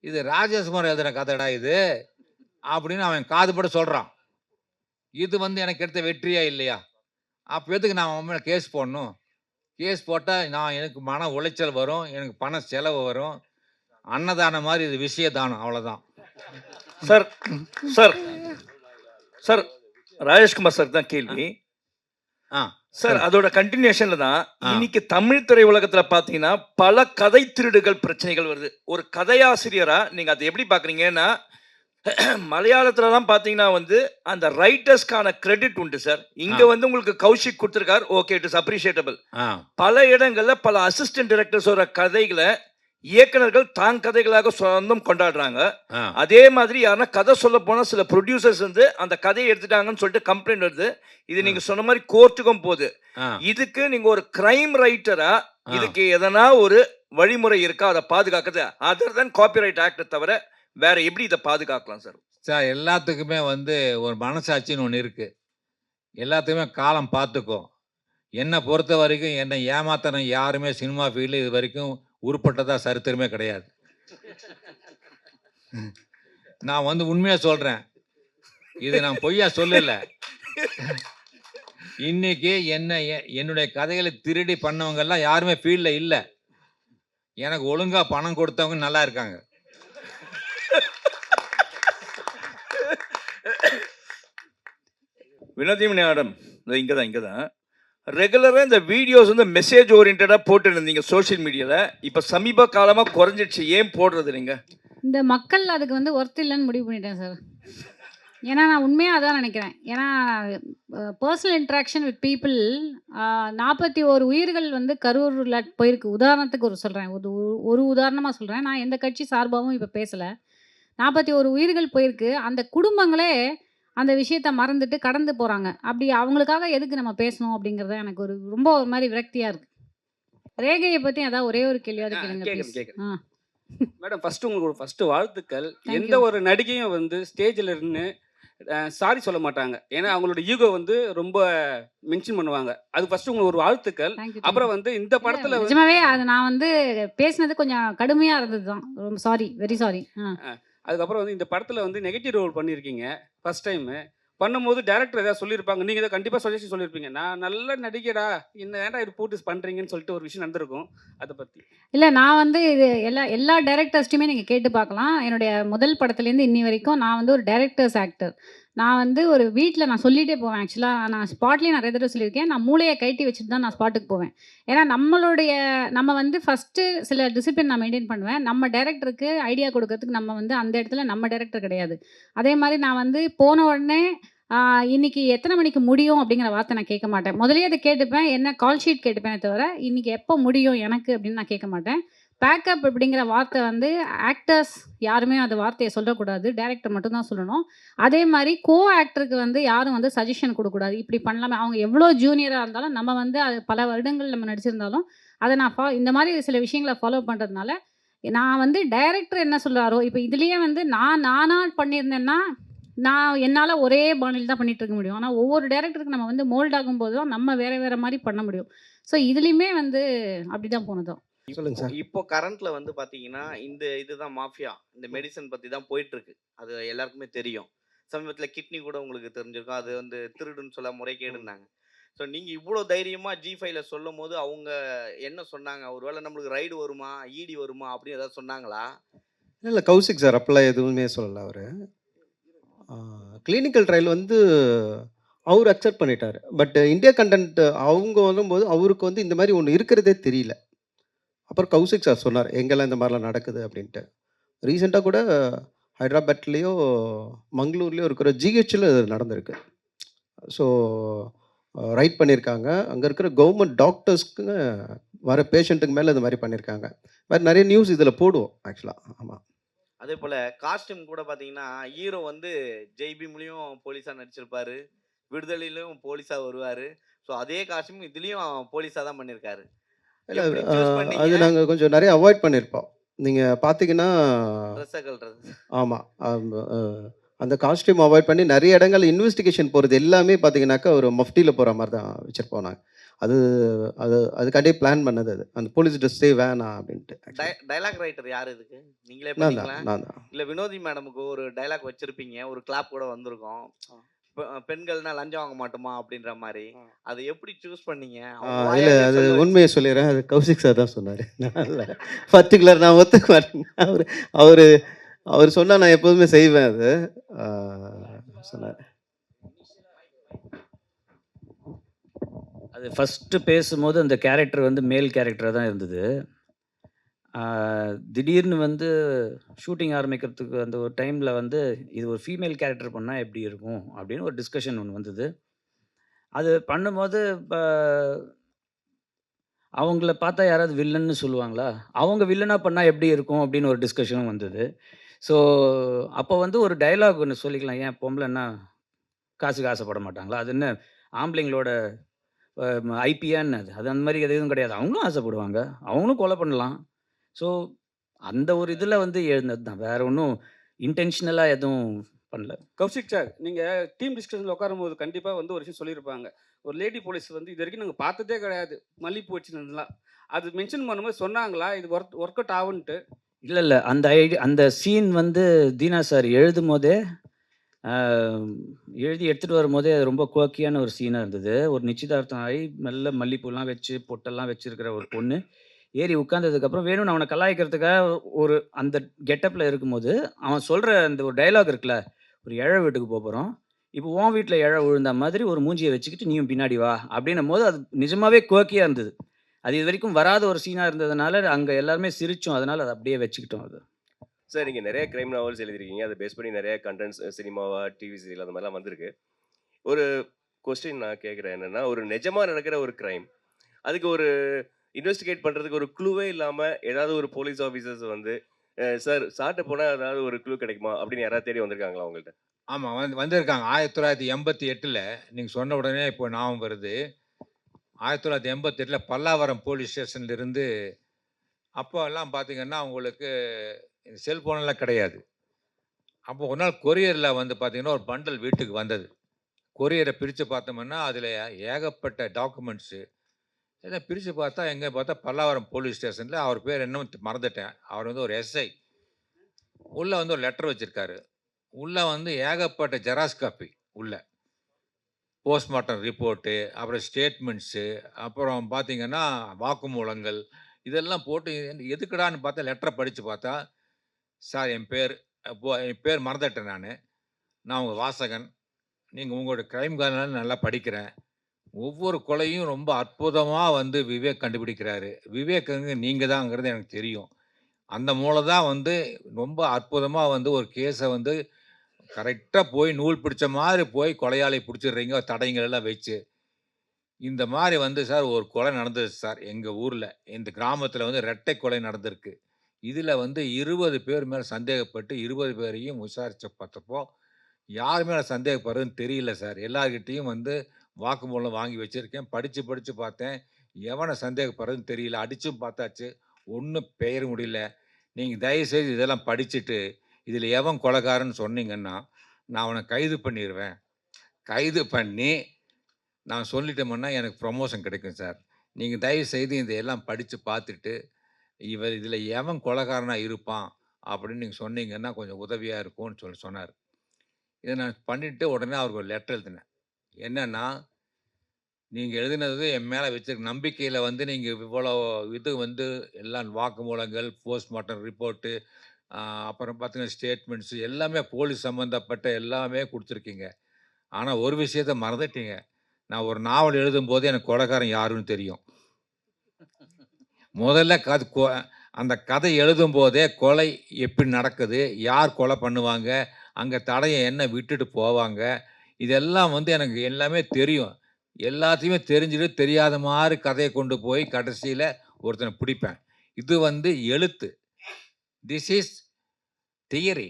இது ராஜேஷ்குமார் எழுதின கதைடா இது." அப்படின்னு அவன் காதுபட சொல்றான். இது வந்து எனக்கு கிடைத்த வெற்றியா இல்லையா? அப்ப எதுக்கு நான் அவன் மேல கேஸ் போடணும்? கேஸ் போட்டா எனக்கு மன உளைச்சல் வரும். எனக்கு பண செலவு வரும். அன்னதானம் மாரி இது விஷய தானம் அவ்வளோதான். Sir sir sir Rajeshkumar sir தான் கேள்வி. ஆ சார் அதோட கண்டினியூஷன்ல தான் ஆ. இன்னைக்கு தமிழ் திரை உலகத்துல பாத்தீங்கன்னா பல கதை திருடுகள் பிரச்சனைகள் வருது. ஒரு கதையாசிரியரா நீங்க அதை எப்படி பாக்குறீங்கன்னா, மலையாளத்துலலாம் பாத்தீங்கன்னா வந்து அந்த ரைட்டர்ஸ்க்கான கிரெடிட் உண்டு சார். இங்க வந்து உங்களுக்கு கௌஷிக் கொடுத்திருக்கார், ஓகே, இட் இஸ் அப்ரிஷியேட்டபிள். ஆ பல இடங்கள்ல பல அசிஸ்டன்ட் டைரக்டர்ஸோட கதைகளை இயக்குனர்கள் தான் கதைகளாக சொந்தம் கொண்டாடுறாங்க. ஆ அதே மாதிரி யாருன்னா கதை சொல்ல போனா சில ப்ரொடியூசர்ஸ் வந்து அந்த கதையை எடுத்துட்டாங்கன்னு சொல்லிட்டு கம்ப்ளைண்ட் வருது. இது நீங்க சொன்ன மாதிரி கோர்ட்டுக்கும் போகுது. ஆ இதுக்கு நீங்க ஒரு கிரைம் ரைட்டரா இதுக்கு எதனா ஒரு வழிமுறை இருக்கா அதை பாதுகாக்கிறது, அதர் தன் காப்பிரைட் ஆக்ட் தவிர வேற எப்படி இதை பாதுகாக்கலாம் சார்? சார் எல்லாத்துக்குமே வந்து ஒரு மனசாட்சின்னு ஒண்ணு இருக்கு. எல்லாத்துக்குமே காலம் பார்த்துக்கும். என்ன பொறுத்த வரைக்கும் என்னை ஏமாத்துன யாருமே சினிமா ஃபீல்ட்ல இதுவரைக்கும் உருப்பட்டதா சரித்திரமே கிடையாது. நான் வந்து உண்மையா சொல்றேன். இது நான் பொய்யா சொல்லல. இன்னைக்கு என்னுடைய கதைகளை திருடி பண்ணவங்க எல்லாம் யாருமே ஃபீல்ட்ல இல்ல. எனக்கு ஒழுங்கா பணம் கொடுத்தவங்க நல்லா இருக்காங்க. வினோதி மேடம் இங்கதான் ரெகுலரா இந்த வீடியோஸ் வந்து மெசேஜ் ஓரியன்டா போட்டு இருந்தீங்க சோஷியல் மீடியால. இப்ப சமீப காலமா குறைஞ்சிடுச்சு. ஏன் போடுறது நீங்க? இந்த மக்கள் அதுக்கு வந்து ஒர்த் இல்லைன்னு முடிவு பண்ணிட்டேன் சார். ஏன்னா நான் உண்மையாக அதான் நினைக்கிறேன். ஏன்னா பர்சனல் இன்ட்ராக்ஷன் வித் பீப்புள் 41 உயிர்கள் வந்து கரூரில் போயிருக்கு. உதாரணத்துக்கு சொல்கிறேன், ஒரு உதாரணமாக சொல்கிறேன். நான் எந்த கட்சி சார்பாகவும் இப்போ பேசலை. 41 உயிர்கள் போயிருக்கு. அந்த குடும்பங்களே அந்த விஷயத்த மறந்துட்டு கடந்து போகிறாங்க. அப்படி அவங்களுக்காக எதுக்கு நம்ம பேசணும் அப்படிங்கிறது எனக்கு ரொம்ப ஒரு மாதிரி விரக்தியாக இருக்குது. ரேகையை பற்றி அதான் ஒரே ஒரு கேள்வியாவது கேளுங்க please. ஆ மேடம், உங்களுக்கு வாழ்த்துக்கள். Thank எந்த you. ஒரு நடிகையும் வந்து ஸ்டேஜில் இருந்து சாரி சொல்ல மாட்டாங்க. ஏன்னா அவங்களோட ஈகோ வந்து ரொம்ப மென்ஷன் பண்ணுவாங்க. அது ஃபர்ஸ்ட் உங்களுக்கு ஒரு வாழ்த்துக்கள். Thank you. அப்புறம் வந்து இந்த படத்துல வந்து நிஜமாவே அது நான் வந்து பேசினது கொஞ்சம் கடுமையாக இருந்தது தான். ரொம்ப சாரி, வெரி சாரி. அதுக்கப்புறம் வந்து இந்த படத்துல வந்து நெகட்டிவ் ரோல் பண்ணியிருக்கீங்க ஃபர்ஸ்ட் டைம். பண்ணும்போது டேரக்டர் ஏதாவது சொல்லியிருப்பாங்க, நீங்க ஏதாவது கண்டிப்பா சஜஷன் சொல்லியிருப்பீங்க, நான் நல்ல நடிகடா, என்ன ஏன்டா இது போட்டு பண்றீங்கன்னு சொல்லிட்டு ஒரு விஷயம் நடந்திருக்கும். அதை பத்தி இல்லை, நான் வந்து இது எல்லா டைரக்டர்ஸ்ட்டையுமே நீங்கள் கேட்டு பார்க்கலாம். என்னுடைய முதல் படத்துலேருந்து இன்னி வரைக்கும் நான் வந்து ஒரு டைரக்டர்ஸ் ஆக்டர். நான் வந்து ஒரு வீட்டில் நான் சொல்லிகிட்டே போவேன். ஆக்சுவலாக நான் ஸ்பாட்லேயே நிறைய தடவை சொல்லியிருக்கேன். நான் மூளையை கழட்டி வச்சுட்டு தான் நான் ஸ்பாட்டுக்கு போவேன். ஏன்னா நம்ம வந்து ஃபஸ்ட்டு சில டிசிப்ளின் நான் மெயின்டைன் பண்ணுவேன். நம்ம டைரக்டருக்கு ஐடியா கொடுக்கறதுக்கு நம்ம வந்து அந்த இடத்துல நம்ம டைரக்டர் கிடையாது. அதே மாதிரி நான் வந்து போன உடனே இன்னைக்கு எத்தனை மணிக்கு முடியும் அப்படிங்கிற வார்த்தை நான் கேட்க மாட்டேன். முதலே அதை கேட்டுப்பேன், என்ன கால் ஷீட் கேட்டுப்பேனே தவிர இன்னைக்கு எப்போ முடியும் எனக்கு அப்படின்னு நான் கேட்க மாட்டேன். பேக்கப் அப்படிங்கிற வார்த்தை வந்து ஆக்டர்ஸ் யாருமே அந்த வார்த்தையை சொல்லக்கூடாது, டைரக்டர் மட்டும்தான் சொல்லணும். அதே மாதிரி கோ ஆக்டருக்கு வந்து யாரும் வந்து சஜஷன் கொடுக்கக்கூடாது, இப்படி பண்ணலாமே. அவங்க எவ்வளோ ஜூனியராக இருந்தாலும் நம்ம வந்து அது பல வருடங்கள் நம்ம நடிச்சிருந்தாலும் அதை நான் இந்த மாதிரி சில விஷயங்களை ஃபாலோ பண்ணுறதுனால நான் வந்து டைரக்டர் என்ன சொல்கிறாரோ, இப்போ இதுலேயே வந்து நானாக பண்ணியிருந்தேன்னா நான் என்னால் ஒரே பாணியில் தான் பண்ணிட்டு இருக்க முடியும். ஆனால் ஒவ்வொரு டைரக்டருக்கு நம்ம வந்து மோல்ட் ஆகும்போது தான் நம்ம வேறு மாதிரி பண்ண முடியும். ஸோ இதுலேயுமே வந்து அப்படி தான் போனதும். சொல்லுங்க சார். இப்போ கரண்ட்ல வந்து பாத்தீங்கன்னா இந்த இதுதான் மாஃபியா, இந்த மெடிசன் பத்தி தான் போயிட்டு இருக்கு. அது எல்லாருக்குமே தெரியும். சமீபத்துல கிட்னி கூட உங்களுக்கு தெரிஞ்சிருக்கும், அது வந்து திருடுன்னு சொல்ல முறைகேடுனாங்க. ஸோ நீங்க இவ்வளோ தைரியமா G5ல சொல்லும் போது அவங்க என்ன சொன்னாங்க? ஒருவேளை நம்மளுக்கு ரைடு வருமா, ஈடி வருமா அப்படின்னு ஏதாவது சொன்னாங்களா? இல்லை கௌசிக் சார் அப்பெல்லாம் எதுவுமே சொல்லலை. அவர் கிளினிக்கல் ட்ரையல் வந்து அவர் அக்செப்ட் பண்ணிட்டாரு. பட் இந்தியா கண்டென்ட் அவங்க வரும்போது அவருக்கு வந்து இந்த மாரி ஒண்ணு இருக்கிறதே தெரியல. அப்புறம் கௌசிக் சார் சொன்னார், எங்கெல்லாம் இந்த மாரிலாம் நடக்குது அப்படின்ட்டு. ரீசென்ட்டா கூட ஹைதராபாத்லயோ, மங்களூர்லயோ இருக்கிற ஜிஹெச்ல இது நடந்திருக்கு. ஸோ ரைட் பண்ணியிருக்காங்க. அங்க இருக்கிற கவர்மெண்ட் டாக்டர்ஸ்க்குன்னு வர பேஷண்ட்டுக்கு மேல இந்த மாரி பண்ணியிருக்காங்க. வேற நெறைய நியூஸ் இதில போடுவோம் ஆக்சுவலா. ஆமா. அதே போல காஸ்டியூம் கூட பார்த்தீங்கன்னா, ஹீரோ வந்து ஜெய்பீம்லயும் போலீஸா நடிச்சிருப்பாரு. விடுதலையிலும் போலீஸா வருவாரு. ஸோ அதே காஸ்டியூம் இதுலயும் போலீஸா தான் பண்ணியிருக்காரு. இல்ல எப்படி அ சூஸ் பண்ணீங்க? அது நாங்க கொஞ்சம் நெறைய அவாய்ட் பண்ணியிருப்போம். நீங்க பார்த்தீங்கன்னா ட்ரெஸ்ஸ கழட்டுறது. ஆமா. அந்த காஸ்டியூம் அவாய்ட் பண்ணி நெறைய இடங்கள்ல இன்வெஸ்டிகேஷன் போறது எல்லாமே பார்த்தீங்கன்னாக்கா, ஒரு மஃப்டில போற மாரி தான் வச்சிருப்போம் நாங்க. அது அது அதுக்காண்டியே பிளான் பண்ணது அது. அந்த போலீஸ் ட்ரெஸ்ஸே வேணாம் அப்படின்ட்டு. டயலாக் ரைட்டர் யாரு இதுக்கு? நீங்களே நான் தான், பண்ணீங்களா? நான் தான். இல்ல வினோதி மேடமுக்கு ஒரு டயலாக் வச்சிருப்பீங்க. ஒரு கிளாப் கூட வந்திருக்கும். பெண்கள்னா லஞ்சம் வாங்க மாட்டோமா அப்படின்ற மாரி. அத எப்படி சூஸ் பண்ணீங்க? அவங்க இல்ல வாயாலேயே அது சொல்ல வச்சு. உண்மைய சொல்லிர்றேன். அது கௌசிக் சார் தான் சொன்னாரு. நான் இல்ல. பர்ட்டிகுலர் நான் ஒத்துக்க மாட்டேன். அவரு அவரு அவரு சொன்னா நான் எப்போதுமே செய்வேன் அது. ஆ சொன்னாரு. அது ஃபர்ஸ்ட்டு பேசும்போது அந்த கேரக்டர் வந்து மேல் கேரக்டரா தான் இருந்தது. திடீர்னு வந்து ஷூட்டிங் ஆரம்பிக்கிறதுக்கு அந்த ஒரு டைம்ல வந்து, இது ஒரு ஃபீமேல் கேரக்டர் பண்ணா எப்படி இருக்கும்? அப்படின்னு ஒரு டிஸ்கஷன் ஒண்ணு வந்தது. அது பண்ணும்போது இப்ப அவங்கள பார்த்தா யாராவது வில்லன்னு சொல்லுவாங்களா? அவங்க வில்லனா பண்ணா எப்படி இருக்கும்? அப்படின்னு ஒரு டிஸ்கஷனும் வந்தது. ஸோ அப்போ வந்து ஒரு டயலாக் ஒண்ணு சொல்லிக்கலாம். ஏன் பொம்பளைன்னா காசுக்கு ஆசைப்பட மாட்டாங்களா? அது என்ன ஆம்பளைங்களோட ஐபியா என்ன அது? அது அந்த மாரி எதுவும் கிடையாது. அவங்களும் ஆசைப்படுவாங்க. அவங்களும் கொலை பண்ணலாம். ஸோ அந்த ஒரு இதில வந்து எழுந்தது தான். வேற ஒண்ணும் இன்டென்ஷனலா எதுவும் பண்ணல. கௌஷிக் சார், நீங்க டீம் டிஸ்கஷன்ல உட்காரும்போது கண்டிப்பா வந்து ஒரு விஷயம் சொல்லியிருப்பாங்க. ஒரு லேடி போலீஸ் வந்து இதுவரைக்கும் நாங்க பார்த்ததே கிடையாது. மல்லிப்பூ வச்சுருந்ததுலாம். அது மென்ஷன் பண்ணும்போது சொன்னாங்களா? இது ஒர்க் அவுட் ஆகுன்ட்டு? இல்ல, இல்ல. அந்த சீன் வந்து தீனா சார் எழுதும்போதே, அ எழுதி எடுத்துட்டு வரும்போதே அது ரொம்ப குவர்க்கியான ஒரு சீனா இருந்தது. ஒரு நிச்சயதார்த்தம் ஆகி மெல்ல மல்லிப்பூலாம் வச்சு, பொட்டெல்லாம் வச்சிருக்கிற ஒரு பொண்ணு, ஏறி உட்கார்ந்ததுக்கப்புறம் வேணும்னு அவன கலாய்க்கிறதுக்காக ஒரு அந்த கெட்டப்ல இருக்கும்போது, அவன் சொல்ற அந்த ஒரு டயலாக் இருக்குல்ல, "ஒரு எழ வீட்டுக்கு போப்போறோம். இப்போ உன் வீட்ல எழ விழுந்தா மாதிரி ஒரு மூஞ்சிய வச்சுக்கிட்டு நீயும் பின்னாடி வா" அப்படின்னும்போது அது நிஜமாவே குவர்க்கியா இருந்தது. அது இதுவரைக்கும் வராத ஒரு சீனா இருந்ததுனால, அங்க எல்லாருமே சிரிச்சோம். அதனால அத அப்படியே வச்சுக்கிட்டோம் அது. சார் நீங்க நிறைய கிரைம் நாவல்ஸ் எழுதியிருக்கீங்க. அதை பேஸ் பண்ணி நிறைய கண்டென்ட்ஸ் சினிமாவா, டிவி சீரியல் அந்த மாதிரிலாம் வந்திருக்கு. ஒரு கொஸ்டின் நான் கேட்குறேன் என்னன்னா, ஒரு நிஜமா நடக்கிற ஒரு கிரைம். அதுக்கு ஒரு இன்வெஸ்டிகேட் பண்றதுக்கு ஒரு க்ளூவே இல்லாம ஏதாவது ஒரு போலீஸ் ஆஃபீசர்ஸ் வந்து, சார் சார்ட்ட போனா ஏதாவது ஒரு க்ளூ கிடைக்குமா? அப்படின்னு யாராவது தேடி வந்திருக்காங்களா உங்கள்ட்ட? ஆமா. வந்திருக்காங்க. 1988ல நீங்க சொன்ன உடனே இப்போ ஞாபகம் வருது. 1988ல பல்லாவரம் போலீஸ் ஸ்டேஷன்ல இருந்து அப்போலாம் பார்த்தீங்கன்னா, உங்களுக்கு செல்ஃபோன் எல்லாம் கிடையாது. அப்போ ஒரு நாள் கொரியர்ல வந்து பார்த்தீங்கன்னா, ஒரு பண்டல் வீட்டுக்கு வந்தது. கொரியர பிரிச்சு பார்த்தோம்னா, அதில ஏகப்பட்ட டாக்குமெண்ட்ஸு. எல்லாம் பிரிச்சு பார்த்தா, எங்க பார்த்தா பல்லாவரம் போலீஸ் ஸ்டேஷன்ல அவர் பேர் என்னமோ மறந்துட்டேன். அவர் வந்து ஒரு எஸ்ஐ. உள்ள வந்து ஒரு லெட்டர் வச்சிருக்காரு. உள்ள வந்து ஏகப்பட்ட ஜெராக்ஸ் காப்பி உள்ள. போஸ்ட்மார்ட்டம் ரிப்போர்ட்டு, அப்புறம் ஸ்டேட்மெண்ட்ஸு, அப்புறம் பார்த்தீங்கன்னா, வாக்குமூலங்கள் இதெல்லாம் போட்டு எதுக்குடான்னு பார்த்தா லெட்டர படிச்சு பார்த்தா, சார் என் பேர் மறந்துட்டேன் நானு. நான் உங்க வாசகன். நீங்க உங்களோட கிரைம் கார்னல் நல்லா படிக்கிறேன். ஒவ்வொரு கொலையும் ரொம்ப அற்புதமா வந்து விவேக் கண்டுபிடிக்கிறாரு. விவேக்ங்க நீங்க தான்ங்கிறது எனக்கு தெரியும். அந்த மூளை தான் வந்து ரொம்ப அற்புதமா வந்து ஒரு கேஸ வந்து கரெக்ட்டா போய் நூல் பிடிச்ச மாரி போய் கொலையாளிய புடிச்சிடுறீங்க, தடயங்கள் எல்லாம் வச்சு. இந்த மாரி வந்து சார் ஒரு கொலை நடந்தது சார் எங்க ஊர்ல. இந்த கிராமத்தில வந்து இரட்டை கொலை நடந்திருக்கு. இதுல வந்து 20 பேர் மேல சந்தேகப்பட்டு 20 பேரையும் விசாரிச்சு பார்த்தப்போ, யார் மேல சந்தேகப்படுறதுன்னு தெரியல சார். எல்லார்கிட்டயும் வந்து வாக்குமூலம் வாங்கி வச்சிருக்கேன். படிச்சு, படிச்சு பார்த்தேன். எவன சந்தேகப்படுறதுன்னு தெரியல. அடிச்சும் பார்த்தாச்சு. ஒண்ணும் பெயர முடியல. நீங்க தயவுசெய்து இதெல்லாம் படிச்சுட்டு, இதுல எவன் கொலைகாரன்னு சொன்னீங்கன்னா, நான் அவன கைது பண்ணிருவேன். கைது பண்ணி நான் சொல்லிட்டோம்ன்னா எனக்கு ப்ரமோஷன் கிடைக்கும் சார். நீங்க தயவுசெய்து இதையெல்லாம் படிச்சு பார்த்துட்டு, இதுல எவன் கொலைகாரனா இருப்பான் அப்படின்னு நீங்க சொன்னீங்கன்னா கொஞ்சம் உதவியா இருக்கும்னு சொன்னாரு. இத நான் பண்ணிட்டு உடனே அவருக்கு ஒரு லெட்டர் எழுதினேன். என்னன்னா, நீங்க எழுதினது என் மேல வச்சிருக்க நம்பிக்கையில வந்து நீங்க இவ்வளோ இது வந்து எல்லாம் வாக்குமூலங்கள், போஸ்ட்மார்ட்டம் ரிப்போர்ட்டு, அ அப்புறம் பார்த்தீங்கன்னா ஸ்டேட்மெண்ட்ஸ் எல்லாமே போலீஸ் சம்மந்தப்பட்ட எல்லாமே குடுத்துருக்கீங்க. ஆனால் ஒரு விஷயத்த மறந்துட்டீங்க. நான் ஒரு நாவல் எழுதும்போது எனக்கு கொலைகாரன் யாருன்னு தெரியும். முதல்ல அந்த கதை எழுதும்போதே கொலை எப்படி நடக்குது, யார் கொலை பண்ணுவாங்க, அங்கே தடயம் என்ன விட்டுட்டு போவாங்க, இதெல்லாம் வந்து எனக்கு எல்லாமே தெரியும். எல்லாத்தையுமே தெரிஞ்சுட்டு தெரியாத மாதிரி கதையை கொண்டு போய் கடைசியில் ஒருத்தனை பிடிப்பேன். இது வந்து எழுத்து. This is theory.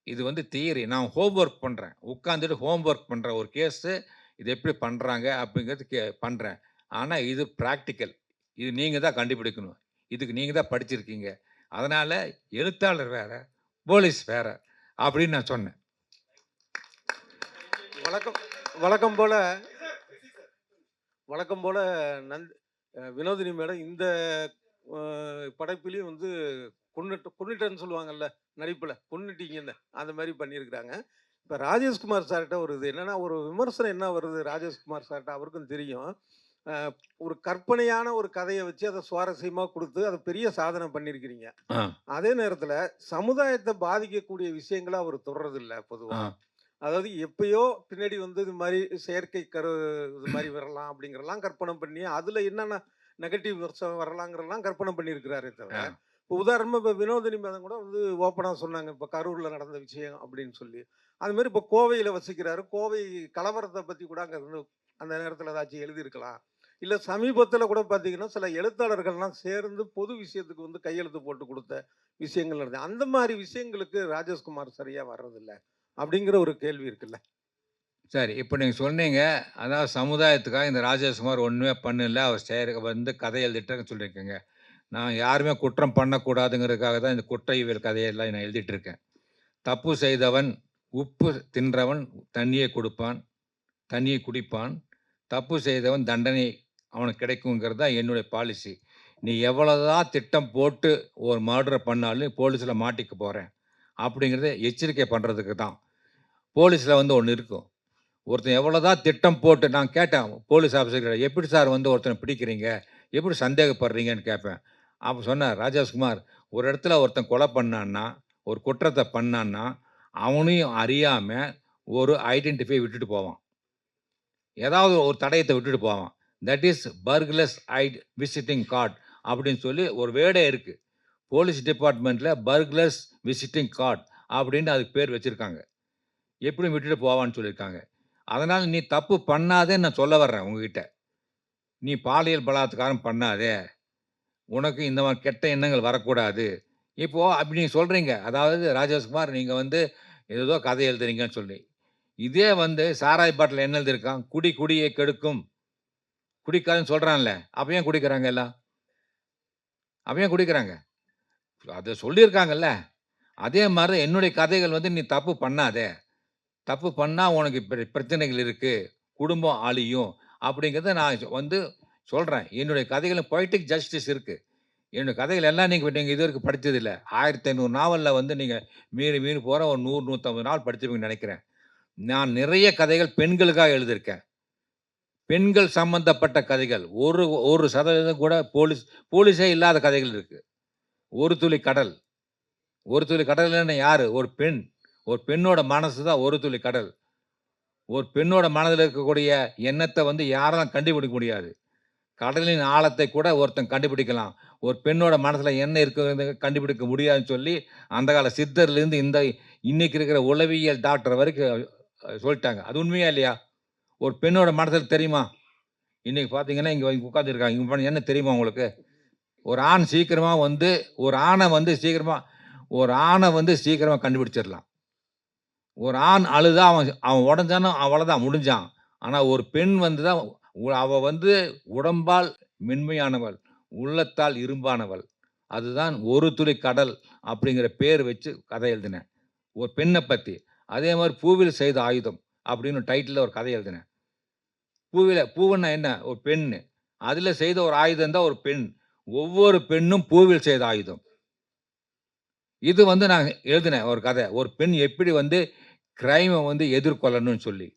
இது வந்து தியரி. நான் ஹோம் ஒர்க் பண்ணுறேன். உட்காந்துட்டு ஹோம் ஒர்க் பண்ணுறேன். ஒரு கேஸு இது எப்படி பண்ணுறாங்க அப்படிங்கிறது பண்ணுறேன். ஆனால் இது ப்ராக்டிக்கல். இது நீங்கள் தான் கண்டுபிடிக்கணும். இதுக்கு நீங்கள் தான் படிச்சிருக்கீங்க. அதனால் எழுத்தாளர் வேற, போலீஸ் வேற அப்படின்னு நான் சொன்னேன். வழக்கம் வழக்கம் போல வழக்கம் போல வினோதினி மேடம் இந்த படைப்பிலையும் வந்து கொன்னுட்டேன்னு சொல்லுவாங்கல்ல, நடிப்பில் கொன்னுட்டீங்கன்னு அந்த மாதிரி பண்ணியிருக்கிறாங்க. இப்போ ராஜேஷ்குமார் சார்கிட்ட ஒரு இது என்னன்னா, ஒரு விமர்சனம் என்ன வருது ராஜேஷ்குமார் சார்கிட்ட, அவருக்கும் தெரியும். ஒரு கற்பனையான ஒரு கதையை வச்சு அதை சுவாரஸ்யமாக கொடுத்து அதை பெரிய சாதனை பண்ணியிருக்கிறீங்க. அதே நேரத்தில் சமுதாயத்தை பாதிக்கக்கூடிய விஷயங்களை அவர் தொடர்றதில்லை பொதுவாக. அதாவது எப்பயோ பின்னாடி வந்து இது மாதிரி செயற்கை இது மாதிரி வரலாம் அப்படிங்கிறலாம் கற்பனை பண்ணி அதில் என்னென்ன நெகட்டிவ் வருஷம் வரலாங்கிறலாம் கற்பனை பண்ணியிருக்கிறாரே தவிர, இப்போ உதாரணமாக இப்போ வினோதினி மேடம் கூட வந்து ஓப்பனாக சொன்னாங்க, இப்போ கரூரில் நடந்த விஷயம் அப்படின்னு சொல்லி. அதுமாரி இப்போ கோவையில் வசிக்கிறாரு, கோவை கலவரத்தை பற்றி கூட அங்கே இருந்து அந்த நேரத்தில் ஏதாச்சும் எழுதியிருக்கலாம். இல்லை சமீபத்தில் கூட பார்த்தீங்கன்னா சில எழுத்தாளர்கள்லாம் சேர்ந்து பொது விஷயத்துக்கு வந்து கையெழுத்து போட்டு கொடுத்த விஷயங்கள் நடந்தது. அந்த மாதிரி விஷயங்களுக்கு ராஜேஷ்குமார் சரியாக வர்றதில்லை அப்படிங்கிற ஒரு கேள்வி இருக்குல்ல. சரி, இப்போ நீங்கள் சொன்னீங்க, அதாவது சமுதாயத்துக்காக இந்த ராஜேஷ்குமார் ஒன்றுமே பண்ணல, அவர் வந்து கதை எழுதிட்டேன்னு சொல்லியிருக்கேங்க. நான் யாருமே குற்றம் பண்ணக்கூடாதுங்கிறதுக்காக தான் இந்த குற்றவியல் கதையெல்லாம் நான் எழுதிட்டு இருக்கேன். தப்பு செய்தவன் உப்பு தின்றவன் தண்ணியை கொடுப்பான், தண்ணியை குடிப்பான். தப்பு செய்தவன் தண்டனை அவனுக்கு கிடைக்குங்கிறது தான் என்னுடைய பாலிசி. நீ எவ்வளோதான் திட்டம் போட்டு ஒரு மர்டரை பண்ணாலும் போலீஸில் மாட்டிக்க போகிறேன் அப்படிங்கிறத எச்சரிக்கை பண்ணுறதுக்கு தான். போலீஸில் வந்து ஒன்று இருக்கும். ஒருத்தன் எவ்வளோதான் திட்டம் போட்டு நான் கேட்டேன் போலீஸ் ஆஃபீஸர்கிட்ட, எப்படி சார் வந்து ஒருத்தனை பிடிக்கிறீங்க, எப்படி சந்தேகப்படுறீங்கன்னு கேட்பேன். அப்போ சொன்னார் ராஜேஷ்குமார், ஒரு இடத்துல ஒருத்தன் கொலை பண்ணான்னா, ஒரு குற்றத்தை பண்ணான்னா, அவனையும் அறியாமல் ஒரு ஐடென்டிஃபை விட்டுட்டு போவான், ஏதாவது ஒரு தடயத்தை விட்டுட்டு போவான். தட் இஸ் பர்க்லஸ் விசிட்டிங் கார்டு அப்படின்னு சொல்லி ஒரு வேர்டே இருக்குது. போலீஸ் டிபார்ட்மெண்ட்டில் பர்க்லஸ் விசிட்டிங் கார்டு அப்படின்னு அதுக்கு பேர் வச்சுருக்காங்க. எப்படி விட்டுட்டு போவான்னு சொல்லியிருக்காங்க. அதனால் நீ தப்பு பண்ணாதே நான் சொல்ல வர்றேன் உங்ககிட்ட. நீ பாலியல் பலாத்காரம் பண்ணாதே, உனக்கு இந்த மாதிரி கெட்ட எண்ணங்கள் வரக்கூடாது. இப்போது அப்படி நீங்கள் சொல்கிறீங்க, அதாவது ராஜேஷ்குமார் நீங்கள் வந்து ஏதோ கதை எழுதுறீங்கன்னு சொல்லி. இதே வந்து சாராய் பாட்டில் என்ன எழுதியிருக்கான், குடி குடியை கெடுக்கும், குடிக்காதுன்னு சொல்கிறான்ல, அப்போ ஏன் குடிக்கிறாங்க எல்லாம்? அப்போ ஏன் குடிக்கிறாங்க? அதை சொல்லியிருக்காங்கல்ல. அதே மாதிரி என்னுடைய கதைகள் வந்து நீ தப்பு பண்ணாதே, தப்பு பண்ணால் உனக்கு பிரச்சனைகள் இருக்குது, குடும்பம் அழியும் அப்படிங்கிறத நான் வந்து சொல்கிறேன். என்னுடைய கதைகளில் பொய்டிக் ஜஸ்டிஸ் இருக்குது. என்னுடைய கதைகள் எல்லாம் நீங்கள் இது வரைக்கும் படித்ததில்லை. 1500 நாவலில் வந்து நீங்கள் மீறி போகிற ஒரு 100-150 நாள் படிச்சிருப்பீங்கன்னு நினைக்கிறேன். நான் நிறைய கதைகள் பெண்களுக்காக எழுதியிருக்கேன். பெண்கள் சம்பந்தப்பட்ட கதைகள் 1% கூட போலீஸே இல்லாத கதைகள் இருக்குது. ஒரு துளி கடல். ஒரு துளி கடல்னா யார்? ஒரு பெண். ஒரு பெண்ணோட மனசு தான் ஒரு துளி கடல். ஒரு பெண்ணோட மனதில் இருக்கக்கூடிய எண்ணத்தை வந்து யாராலும் கண்டுபிடிக்க முடியாது. கடலின் ஆழத்தை கூட ஒருத்தன் கண்டுபிடிக்கலாம். ஒரு பெண்ணோட மனசில் என்ன இருக்கிறது கண்டுபிடிக்க முடியாதுன்னு சொல்லி அந்த கால சித்தர்லேருந்து இன்னைக்கு இருக்கிற உளவியல் டாக்டர் வரைக்கும் சொல்லிட்டாங்க. அது உண்மையா இல்லையா? ஒரு பெண்ணோட மனசில் தெரியுமா? இன்றைக்கி பார்த்தீங்கன்னா இங்கே உட்காந்துருக்காங்க, இங்கே என்ன தெரியுமா உங்களுக்கு? ஒரு ஆண் சீக்கிரமாக வந்து ஒரு ஆணை வந்து சீக்கிரமாக கண்டுபிடிச்சிடலாம். ஒரு ஆண் அழுதா அவன் உடஞ்சானோ அவ்வளோதான், முடிஞ்சான். ஆனால் ஒரு பெண் வந்து தான் அவள் வந்து உடம்பால் மென்மையானவள், உள்ளத்தால் இரும்பானவள். அதுதான் ஒரு துளி கடல் அப்படிங்கிற பேர் வச்சு கதை எழுதினேன் ஒரு பெண்ணை பற்றி. அதே மாதிரி பூவில் செய்த ஆயுதம் அப்படின்னு டைட்டிலில் ஒரு கதை எழுதினேன். பூவுன்னா என்ன? ஒரு பெண்ணு. அதில் செய்த ஒரு ஆயுதம் தான் ஒரு பெண். ஒவ்வொரு பெண்ணும் பூவில் செய்த ஆயுதம். இது வந்து நான் எழுதினேன் ஒரு கதை. ஒரு பெண் எப்படி வந்து கிரைமை வந்து எதிர்கொள்ளணும்னு சொல்லி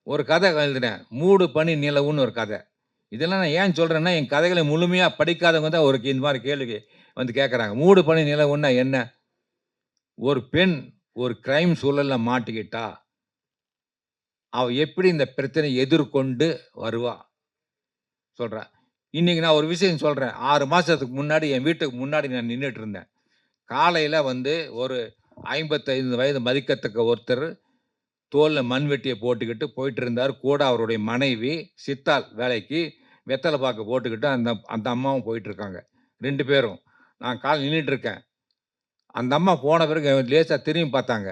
ஒரு கதை எழுதினேன். மூடு பனி நிலவுன்னு ஒரு கதை. இதெல்லாம் நான் ஏன் சொல்கிறேன்னா, என் கதைகளை முழுமையாக படிக்காதவங்க தான் ஒரு இந்த மாதிரி கேள்வி வந்து கேட்குறாங்க. மூடு பனி நிலவுன்னா என்ன? ஒரு பெண் ஒரு கிரைம் சூழலில் மாட்டிக்கிட்டா அவ எப்படி இந்த பிரச்சனையை எதிர்கொண்டு வருவா சொல்றேன். இன்னைக்கு நான் ஒரு விஷயம் சொல்றேன். 6 மாசத்துக்கு முன்னாடி என் வீட்டுக்கு முன்னாடி நான் நின்னுட்டு இருந்தேன். காலையில வந்து ஒரு 55 வயது மதிக்கத்தக்க ஒருத்தர் தோல்ல மண்வெட்டிய போட்டுக்கிட்டு போயிட்டு இருந்தாரு. கூட அவருடைய மனைவி சித்தாள் வேலைக்கு வெத்தல பாக்கு போட்டுக்கிட்டு அந்த அந்த அம்மாவும் போயிட்டு இருக்காங்க. 2 பேரும். நான் நின்னுட்டு இருக்கேன். அந்த அம்மா போன பிறகு லேசா திரும்பி பார்த்தாங்க.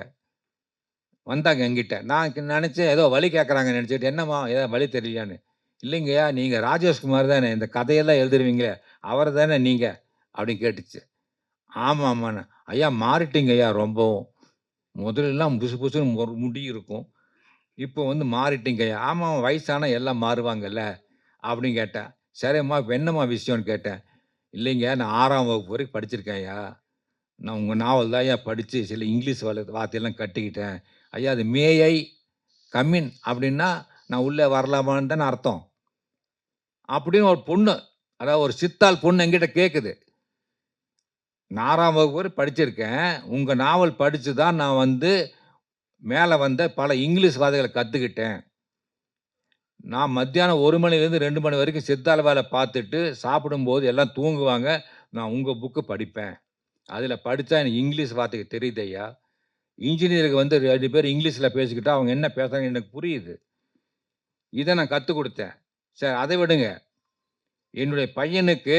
வந்தாங்க என்கிட்ட. நான் நெனச்சேன் ஏதோ வழி கேட்கறாங்கன்னு நெனச்சுட்டு, "என்னம்மா ஏதோ வழி தெரியலையான்னு?" "இல்லைங்கய்யா, நீங்க ராஜேஷ்குமார் தானே? இந்த கதையெல்லாம் எழுதுருவீங்களே, அவர் தானே நீங்க?" அப்படின்னு கேட்டுச்சு. "ஆமாமான்னேன்." "ஐயா மாறிட்டீங்கய்யா ரொம்பவும். முதல்லலாம் புசு புசுன்னு ஒரு முடி இருக்கும். இப்போ வந்து மாறிட்டீங்கய்யா." "ஆமா, வயசானா எல்லாம் மாறுவாங்கல்ல." அப்படின்னு கேட்டேன். "சரிம்மா, இப்ப என்னம்மா விஷயம்ன்னு?" கேட்டேன். "இல்லைங்க, நான் 6ஆம் வகுப்பு வரைக்கும் படிச்சிருக்கேன்யா. நான் உங்க நாவல் தான்யா படிச்சு சில இங்கிலீஷ் வார்த்தையெல்லாம் கட்டிக்கிட்டேன். ஐயா அது மே ஐ கம் இன் அப்படின்னா, நான் உள்ளே வரலாமான்னு தானே அர்த்தம்." அப்படின்னு ஒரு பொண்ணு, அதாவது ஒரு சித்தாள் பொண்ணு என்கிட்ட கேட்குது. "நான் 6ஆம் வகுப்பு வரை படிச்சிருக்கேன். உங்க நாவல் படிச்சு தான் நான் வந்து மேல வந்த பல இங்கிலீஷ் வார்த்தைகள கத்துக்கிட்டேன். நான் மத்தியானம் 1 மணிலேருந்து 2 மணி வரைக்கும் சித்தாள் வேல பார்த்துட்டு, சாப்பிடும்போது எல்லாம் தூங்குவாங்க. நான் உங்க புக்கு படிப்பேன். அதில படிச்சா எனக்கு இங்கிலீஷ் வார்த்தைகள் தெரியுதய்யா. இன்ஜினியருக்கு வந்து 2 பேர் இங்கிலீஷ்ல பேசிக்கிட்டா, அவங்க என்ன பேசுறாங்கன்னு எனக்கு புரியுது. இத நான் கத்துக் குடுத்தேன். சரி அத விடுங்க. என்னுடைய பையனுக்கு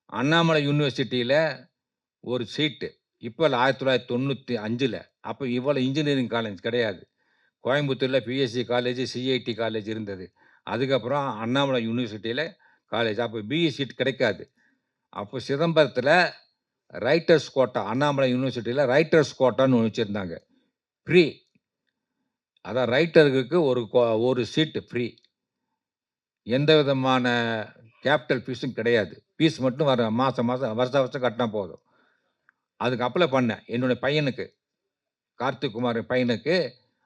அண்ணாமலை யூனிவர்சிட்டியில ஒரு சீட்டு. இப்ப இல்ல 1995ல. அப்ப இவ்வளவு இன்ஜினியரிங் காலேஜ் கிடையாது. கோயம்புத்தூர்ல பிஎஸ்சி காலேஜ், சிஐடி காலேஜ் இருந்தது. அதுக்கப்புறம் அண்ணாமலை யூனிவர்சிட்டியில காலேஜ். அப்ப பிஇ சீட் கிடைக்காது. அப்போ சிதம்பரத்தில ரைட்டர்ஸ் கோட்டா, அண்ணாமலை யூனிவர்சிட்டியில ரைட்டர்ஸ் கோட்டான்னு ஒண்ணு வச்சிருந்தாங்க. ஃப்ரீ. அதான் ரைட்டருக்கு ஒரு சீட்டு ஃப்ரீ. எந்த விதமான கேப்பிட்டல் ஃபீஸும் கிடையாது. ஃபீஸ் மட்டும் மாசம் மாசம் வருஷம் வருஷம் கட்டினா போதும். அதுக்கு அப்ளை பண்ணேன். என்னுடைய பையனுக்கு, கார்த்திக் குமார் பையனுக்கு.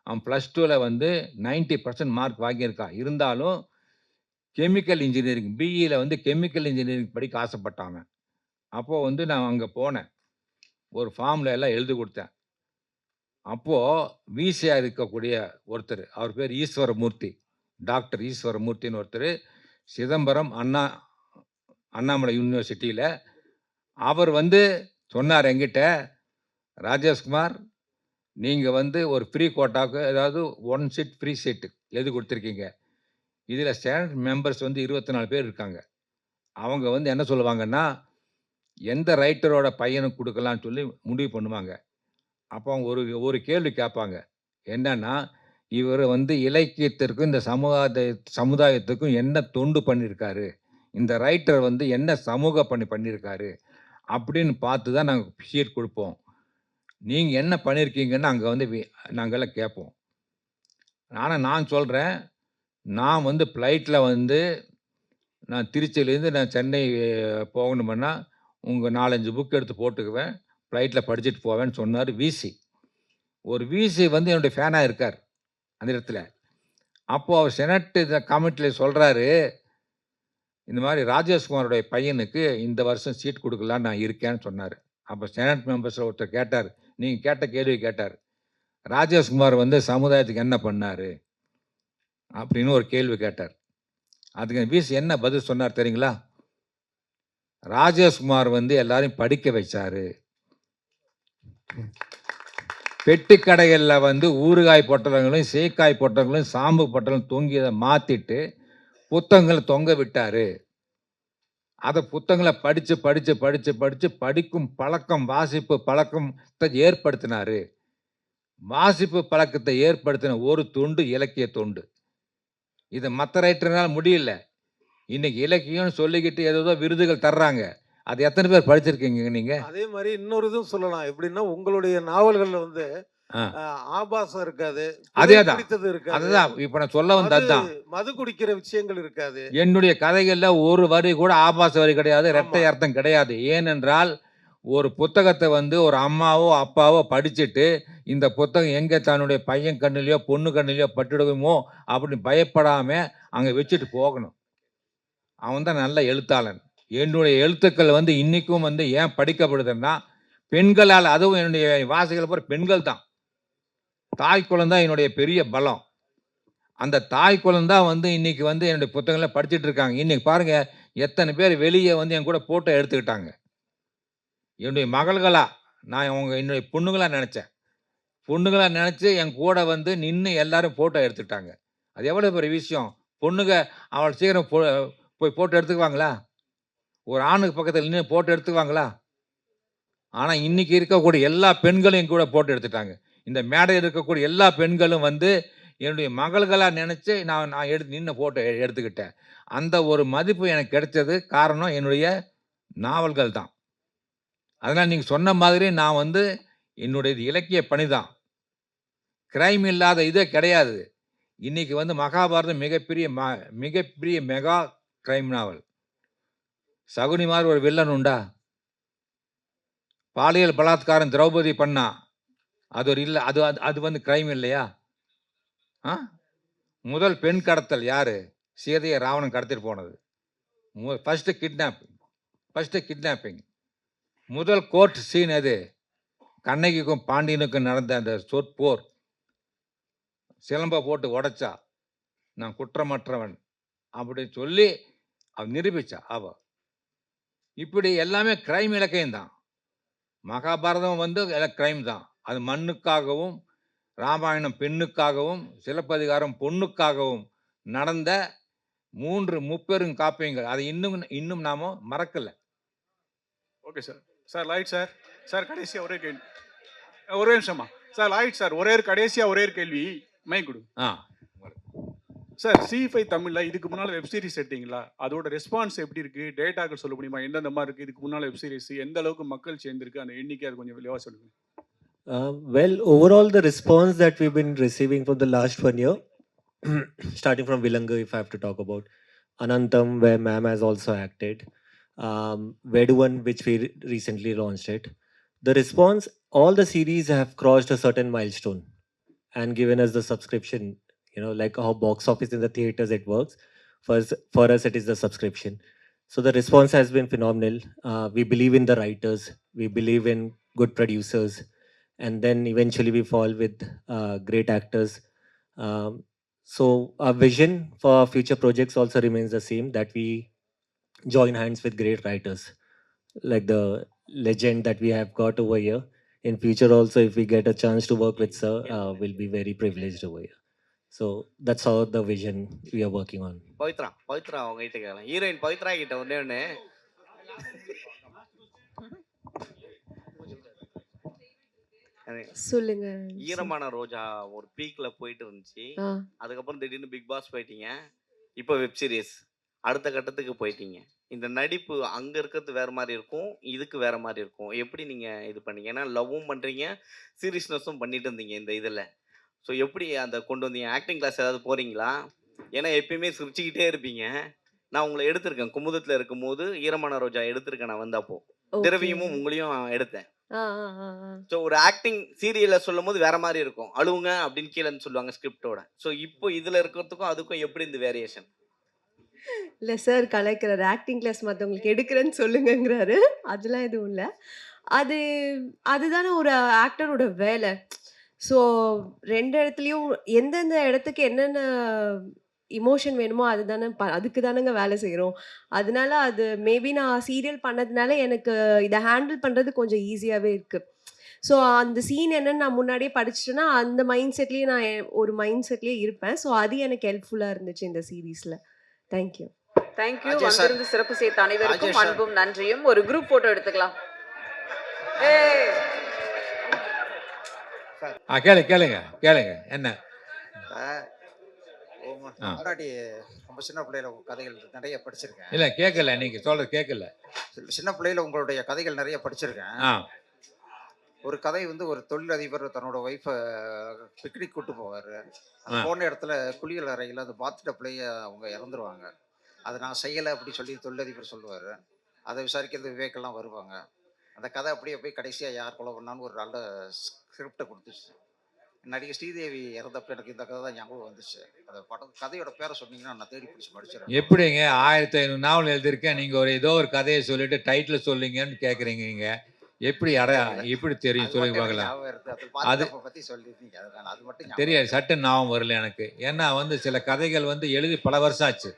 அவன் +2ல வந்து 90% மார்க் வாங்கியிருக்கான். இருந்தாலும் கெமிக்கல் இன்ஜினியரிங் பிஇல வந்து கெமிக்கல் இன்ஜினியரிங் படிக்க ஆசைப்பட்டான் அவன். அப்போ வந்து நான் அங்க போனேன். ஒரு ஃபார்ம்ல எல்லாம் எழுதி குடுத்தேன். அப்போ விசியா இருக்கக்கூடிய ஒருத்தர், அவர் பேர் ஈஸ்வரமூர்த்தி. டாக்டர் ஈஸ்வரமூர்த்தின்னு ஒருத்தரு, சிதம்பரம் அண்ணாமலை யூனிவர்சிட்டியில. அவர் வந்து சொன்னார் என்கிட்ட, "ராஜேஷ்குமார், நீங்க வந்து ஒரு ஃப்ரீ கோட்டாக்கு அதாவது 1 சீட் ஃப்ரீ சீட் எழுதி குடுத்துருக்கீங்க. இதில செனட் மெம்பர்ஸ் வந்து 24 பேர் இருக்காங்க. அவங்க வந்து என்ன சொல்லுவாங்கன்னா, எந்த ரைட்டரோட பையனுக்கு குடுக்கலாம்ன்னு சொல்லி முடிவு பண்ணுவாங்க. அப்போ அவங்க ஒரு கேள்வி கேட்பாங்க. என்னன்னா, இவரு வந்து இலக்கியத்திற்கும், இந்த சமுதாயத்துக்கும் என்ன தொண்டு பண்ணியிருக்காரு? இந்த ரைட்டர் வந்து என்ன சமூக பணி பண்ணியிருக்காரு? அப்படின்னு பார்த்து தான் நாங்க சீட் குடுப்போம். நீங்க என்ன பண்ணியிருக்கீங்கன்னு அங்க வந்து நாங்கலாம் கேட்போம். ஆனா நான் சொல்றேன், நான் வந்து ஃப்ளைட்ல வந்து நான் திருச்சியிலேருந்து நான் சென்னை போகணும்னா, உங்க 4, 5 புக் எடுத்து போட்டுக்குவேன். ஃப்ளைட்ல படிச்சுட்டு போவேன்னு சொன்னாரு விசி. ஒரு விசி வந்து என்னுடைய ஃபேனா இருக்கார், அந்த இடத்துல. அப்போ அவர் செனட் கமிட்டில சொல்றாரு, இந்த மாரி ராஜேஷ்குமாரோடைய பையனுக்கு இந்த வருஷம் சீட் குடுக்கலான்னு நான் இருக்கேன்னு சொன்னாரு. அப்ப செனட் மெம்பர்ஸ்ல ஒருத்தர் கேட்டாரு. நீங்க கேட்ட கேள்வி கேட்டாரு. ராஜேஷ்குமார் வந்து சமுதாயத்துக்கு என்ன பண்ணாரு? அப்படின்னு ஒரு கேள்வி கேட்டார். அதுக்கு விசி என்ன பதில் சொன்னார் தெரியுங்களா? ராஜேஷ்குமார் வந்து எல்லாரையும் படிக்க வச்சாரு. பெட்டி கடைகள்ல வந்து ஊறுகாய் பொட்டலங்களையும், சீக்காய் பொட்டலங்களையும், சாம்பு பொட்டலம் தொங்கியத மாத்திட்டு, புத்தகங்கள தொங்க விட்டாரு. அத புத்தகங்கள படிச்சு படிக்கும் பழக்கம், வாசிப்பு பழக்கத்த ஏற்படுத்தினாரு. வாசிப்பு பழக்கத்தை ஏற்படுத்தின ஒரு தொண்டு இலக்கிய தொண்டு. இத மத்த ரைட்டர்னால முடியல. இன்னைக்கு இலக்கியம்னு சொல்லிக்கிட்டு ஏதேதோ விருதுகள் தர்றாங்க. அது எத்தனை பேர் படிச்சிருக்கீங்க நீங்க? அதே மாரி இன்னொரு இதுவும் சொல்லலாம். எப்படின்னா, உங்களுடைய நாவல்கள்ல வந்து ஆ. ஆபாசம் இருக்காது. அதேதான். பிடித்தது இருக்காது. அதுதான் இப்ப நான் சொல்ல வந்தது அதுதான். மது குடிக்கிற விஷயங்கள் இருக்காது. என்னுடைய கதைகள்ல ஒரு வரி கூட ஆபாச வரி கிடையாது. இரட்டை ஆமா. அர்த்தம் கிடையாது. ஏனென்றால், ஒரு புத்தகத்த வந்து ஒரு அம்மாவோ, அப்பாவோ படிச்சுட்டு, இந்த புத்தகம் எங்க தன்னுடைய பையன் கண்ணுலயோ, பொண்ணு கண்ணுலயோ பட்டுடுமோ அப்படின்னு பயப்படாம அங்க வச்சுட்டு போகணும். அவன் தான் நல்ல எழுத்தாளன். என்னுடைய எழுத்துக்கள் வந்து இன்னைக்கும் வந்து ஏன் படிக்கப்படுதுன்னா, பெண்களால், அதுவும் என்னுடைய வாசகர்கள் பூரா பெண்கள் தான். தாய் குலம் தான் என்னுடைய பெரிய பலம். அந்த தாய் குலம் தான் வந்து இன்னைக்கு வந்து என்னுடைய புத்தகங்கள படிச்சுட்டு இருக்காங்க. இன்னைக்கு பாருங்க, எத்தனை பேர் வெளிய வந்து என் கூட ஃபோட்டோ எடுத்துக்கிட்டாங்க. என்னுடைய மகள்களா, நான் என்னுடைய பொண்ணுங்களா நெனச்சேன். பொண்ணுங்களா நெனச்சு என் கூட வந்து நின்னு எல்லாரும் ஃபோட்டோ எடுத்துக்கிட்டாங்க. அது எவ்வளோ பெரிய விஷயம். பொண்ணுங்க அவ்வளோ சீக்கிரம் போய் ஃபோட்டோ எடுத்துக்குவாங்களா? ஒரு ஆணுக்கு பக்கத்துல நின்னு ஃபோட்டோ எடுத்துக்குவாங்களா? ஆனா, இன்னைக்கு இருக்கக்கூடிய எல்லா பெண்களும் என் கூட ஃபோட்டோ எடுத்துட்டாங்க. இந்த மேடையில இருக்கக்கூடிய எல்லா பெண்களும் வந்து என்னுடைய மகள்களா நெனச்சு நான் நான் நின்னு ஃபோட்டோ எடுத்துக்கிட்டேன். அந்த ஒரு மதிப்பு எனக்கு கிடைச்சது காரணம் என்னுடைய நாவல்கள் தான். அதனால நீங்க சொன்ன மாதிரி நான் வந்து என்னுடையது இலக்கிய பணிதான். கிரைம் இல்லாத இதே கிடையாது. இன்னைக்கு வந்து மகாபாரதம் மிகப்பெரிய மெகா கிரைம் நாவல். சகுனி மாரி ஒரு வில்லன் உண்டா? பாலியல் பலாத்காரம் திரௌபதி பண்ணா. அது ஒரு இல்ல அது அது அது வந்து கிரைம் இல்லையா? ஆ? முதல் பெண் கடத்தல் யாரு? சீதைய ராவணன் கடத்திட்டு போனது. First kidnapping. முதல் கோர்ட் சீன் எது? கண்ணகிக்கும் பாண்டியனுக்கும் நடந்த அந்த சொற்போர். சிலம்ப போட்டு உடைச்சா. நான் குற்றமற்றவன் அப்படின்னு சொல்லி அவ நிரூபிச்சா அவ. இப்படி எல்லாமே கிரைம் இலக்கியம் தான். மகாபாரதம் வந்து கிரைம் தான். அது மண்ணுக்காகவும், ராமாயணம் பெண்ணுக்காகவும், சிலப்பதிகாரம் பொண்ணுக்காகவும் நடந்த 3 முப்பெரும் காப்பியங்கள். அதை இன்னும் நாம மறக்கல. Okay sir. Sir Lloyd sir. Sir கடைசியா ஒரே கேள்வி. ஒரே நிமிஷமா. சார் லாயிட் சார் கடைசியா ஒரே ஒரு கேள்வி. மைக் கொடுங்க. ஆ. சார் C5 தமிழ்ல இதுக்கு முன்னால வெப் சீரிஸ் எடுத்தீங்களா? அதோட ரெஸ்பான்ஸ் எப்படி இருக்கு? டேட்டாக்கள் சொல்ல முடியுமா? எந்தெந்த மாரி இருக்கு? இதுக்கு முன்னால வெப் சீரிஸ் எந்த அளவுக்கு மக்கள் சேர்ந்திருக்கு? அந்த எண்ணிக்கை அது கொஞ்சம் விரிவா சொல்லுங்க. Well, overall, the response that we've been receiving for the last 1 year, starting from Vilanga, if I have to talk about Anantam, where ma'am has also acted, Veduvan, which we recently launched it. The response, all the series have crossed a certain milestone and given us the subscription. You know, like how box office in the theaters it works. For us, it is the subscription. So the response has been phenomenal. We believe in the writers. We believe in good producers. And then eventually we fall with great actors. So our vision for our future projects also remains the same, that we join hands with great writers like the legend that we have got over here. In future also, if we get a chance to work with sir, we'll be very privileged over here. So that's how the vision we are working on. Pavithra அவங்க கிட்ட கேட்கலாம். Heroine Pavithra கிட்ட ஒண்ணு சொல்லுங்க. ஈரமான ரோஜா ஒரு பீக்ல போயிட்டு இருந்துச்சு. அதுக்கப்புறம் திடீர்னு பிக் பாஸ் போயிட்டீங்க. இப்போ வெப் சீரிஸ் அடுத்த கட்டத்துக்கு போயிட்டீங்க. இந்த நடிப்பு அங்க இருக்கிறது வேற மாதிரி இருக்கும், இதுக்கு வேற மாதிரி இருக்கும். எப்படி நீங்க இது பண்ணீங்க? ஏன்னா லவ்வும் பண்றீங்க, சீரியஸ்னஸும் பண்ணிட்டு இருந்தீங்க இந்த இதுல. ஸோ எப்படி அந்த கொண்டு வந்தீங்க? ஆக்டிங் கிளாஸ் ஏதாவது போறீங்களா? ஏன்னா எப்பயுமே சிரிச்சுக்கிட்டே இருப்பீங்க. நான் உங்களை எடுத்திருக்கேன் குமுதத்துல இருக்கும்போது, ஈரமான ரோஜா எடுத்திருக்கேன் நான் வந்தப்போ. திரவியமும் உங்களையும் எடுத்தேன். ஸோ ஒரு ஆக்டிங் சீரியல்ல சொல்லும் போது வேற மாதிரி இருக்கும். அழுவுங்க அப்படின்னு கீழேன்னு சொல்லுவாங்க ஸ்கிரிப்டோட. ஸோ இப்போ இதுல இருக்கிறதுக்கும் அதுக்கும் எப்படி இந்த வேரியேஷன்? இல்ல சார் கலாய்க்கிறாரு. ஆக்டிங் கிளாஸ் மத்தவங்களுக்கு எடுக்கிறேன்னு சொல்லுங்கங்கிறாரு. அதெல்லாம் எதுவும் இல்ல. அதுதானே ஒரு ஆக்டரோட வேலை. ஸோ 2 இடத்துலயும் எந்தெந்த இடத்துக்கு என்னென்ன இமோஷன் வேணுமோ அதுக்கு தானங்க வேலை செய்றோம். அதனால அது மேபி நான் சீரியல் பண்ணதுனால எனக்கு இத ஹேண்டில் பண்றது கொஞ்சம் ஈஸியாவே இருக்கு. ஸோ அந்த சீன் என்னன்னு நான் முன்னாடியே படிச்சுட்டேன்னா, அந்த மைண்ட் செட்லயே நான் ஒரு மைண்ட் செட்லயே இருப்பேன். ஸோ அது எனக்கு ஹெல்ப்ஃபுல்லா இருந்துச்சு இந்த சீரிஸ்ல. Thank you. Thank you. வந்திருந்து சிறப்பு சேர்த்த அனைவருக்கும் அன்பும் நன்றியும். ஒரு குரூப் போட்டோ எடுத்துக்கலாம். கேளுங்க என்ன? முன்னாடி ரொம்ப சின்ன பிள்ளையில உங்க கதைகள் நிறைய படிச்சிருக்கேன். இல்ல கேட்கல, நீங்க சொல்றது கேட்கல. சின்ன பிள்ளையில உங்களுடைய கதைகள் நிறைய படிச்சிருக்கேன். ஒரு கதை வந்து ஒரு தொழிலதிபர் தன்னோட ஒய்ஃபை பிக்னிக் கூட்டு போவாரு. போன இடத்துல குளியல் அறையில் அந்த பாத்டப்லேயே அவங்க இறந்துருவாங்க. அதை நான் செய்யலை அப்படி சொல்லி தொழிலதிபர் சொல்லுவார். அதை விசாரிக்கிறது விவேக்கெல்லாம் வருவாங்க. அந்த கதை அப்படியே போய் கடைசியாக யார் கொலை பண்ணான்னு ஒரு நல்ல ஸ்கிரிப்டை கொடுத்துச்சு. நடிகை ஸ்ரீதேவி இறந்தப்ப எனக்கு இந்த கதை தான் ஞாபகம் வந்துச்சு. அந்த கதையோட பேரை சொன்னீங்கன்னா நான் தேடி பிடிச்சி படிச்சிடறேன். எப்படிங்க 1500 நாவல் எழுதியிருக்கேன், நீங்கள் ஏதோ ஒரு கதையை சொல்லிட்டு டைட்டில் சொல்லிங்கன்னு கேட்குறீங்க. நீங்கள் எப்படி எப்படி தெரியும் அது சொல்லுங்க மட்டும் எனக்கு பார்க்கலாம். ஞாபகம் இருக்கு. அது அது பாதுகாப்பை பத்தி சொல்லியிருந்தீங்க. அதனால அது மட்டும் ஞாபகம் தெரியாது. இருக்கு. சட்டுன்னு ஞாபகம் வரல எனக்கு. ஏன்னா வந்து சில கதைகள் வந்து எழுதி பல வருஷம் ஆச்சு.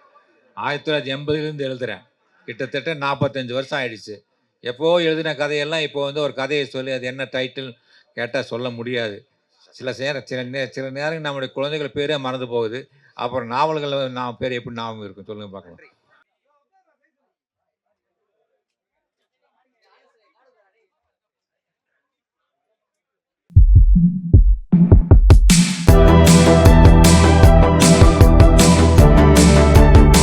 1980லேருந்து எழுதுறேன். கிட்டத்தட்ட 45 வருஷம் ஆயிடுச்சு. எப்போ எழுதின கதையெல்லாம் இப்போ வந்து ஒரு கதையை சொல்லி அது என்ன டைட்டில் கேட்டா சொல்ல முடியாது. சில நேரம் நம்முடைய குழந்தைகள் பேரே மறந்து போகுது. அப்புறம் நாவல்கள் பேர் எப்படி ஞாபகம் இருக்கும் சொல்லுங்க பார்க்கலாம். நன்றி.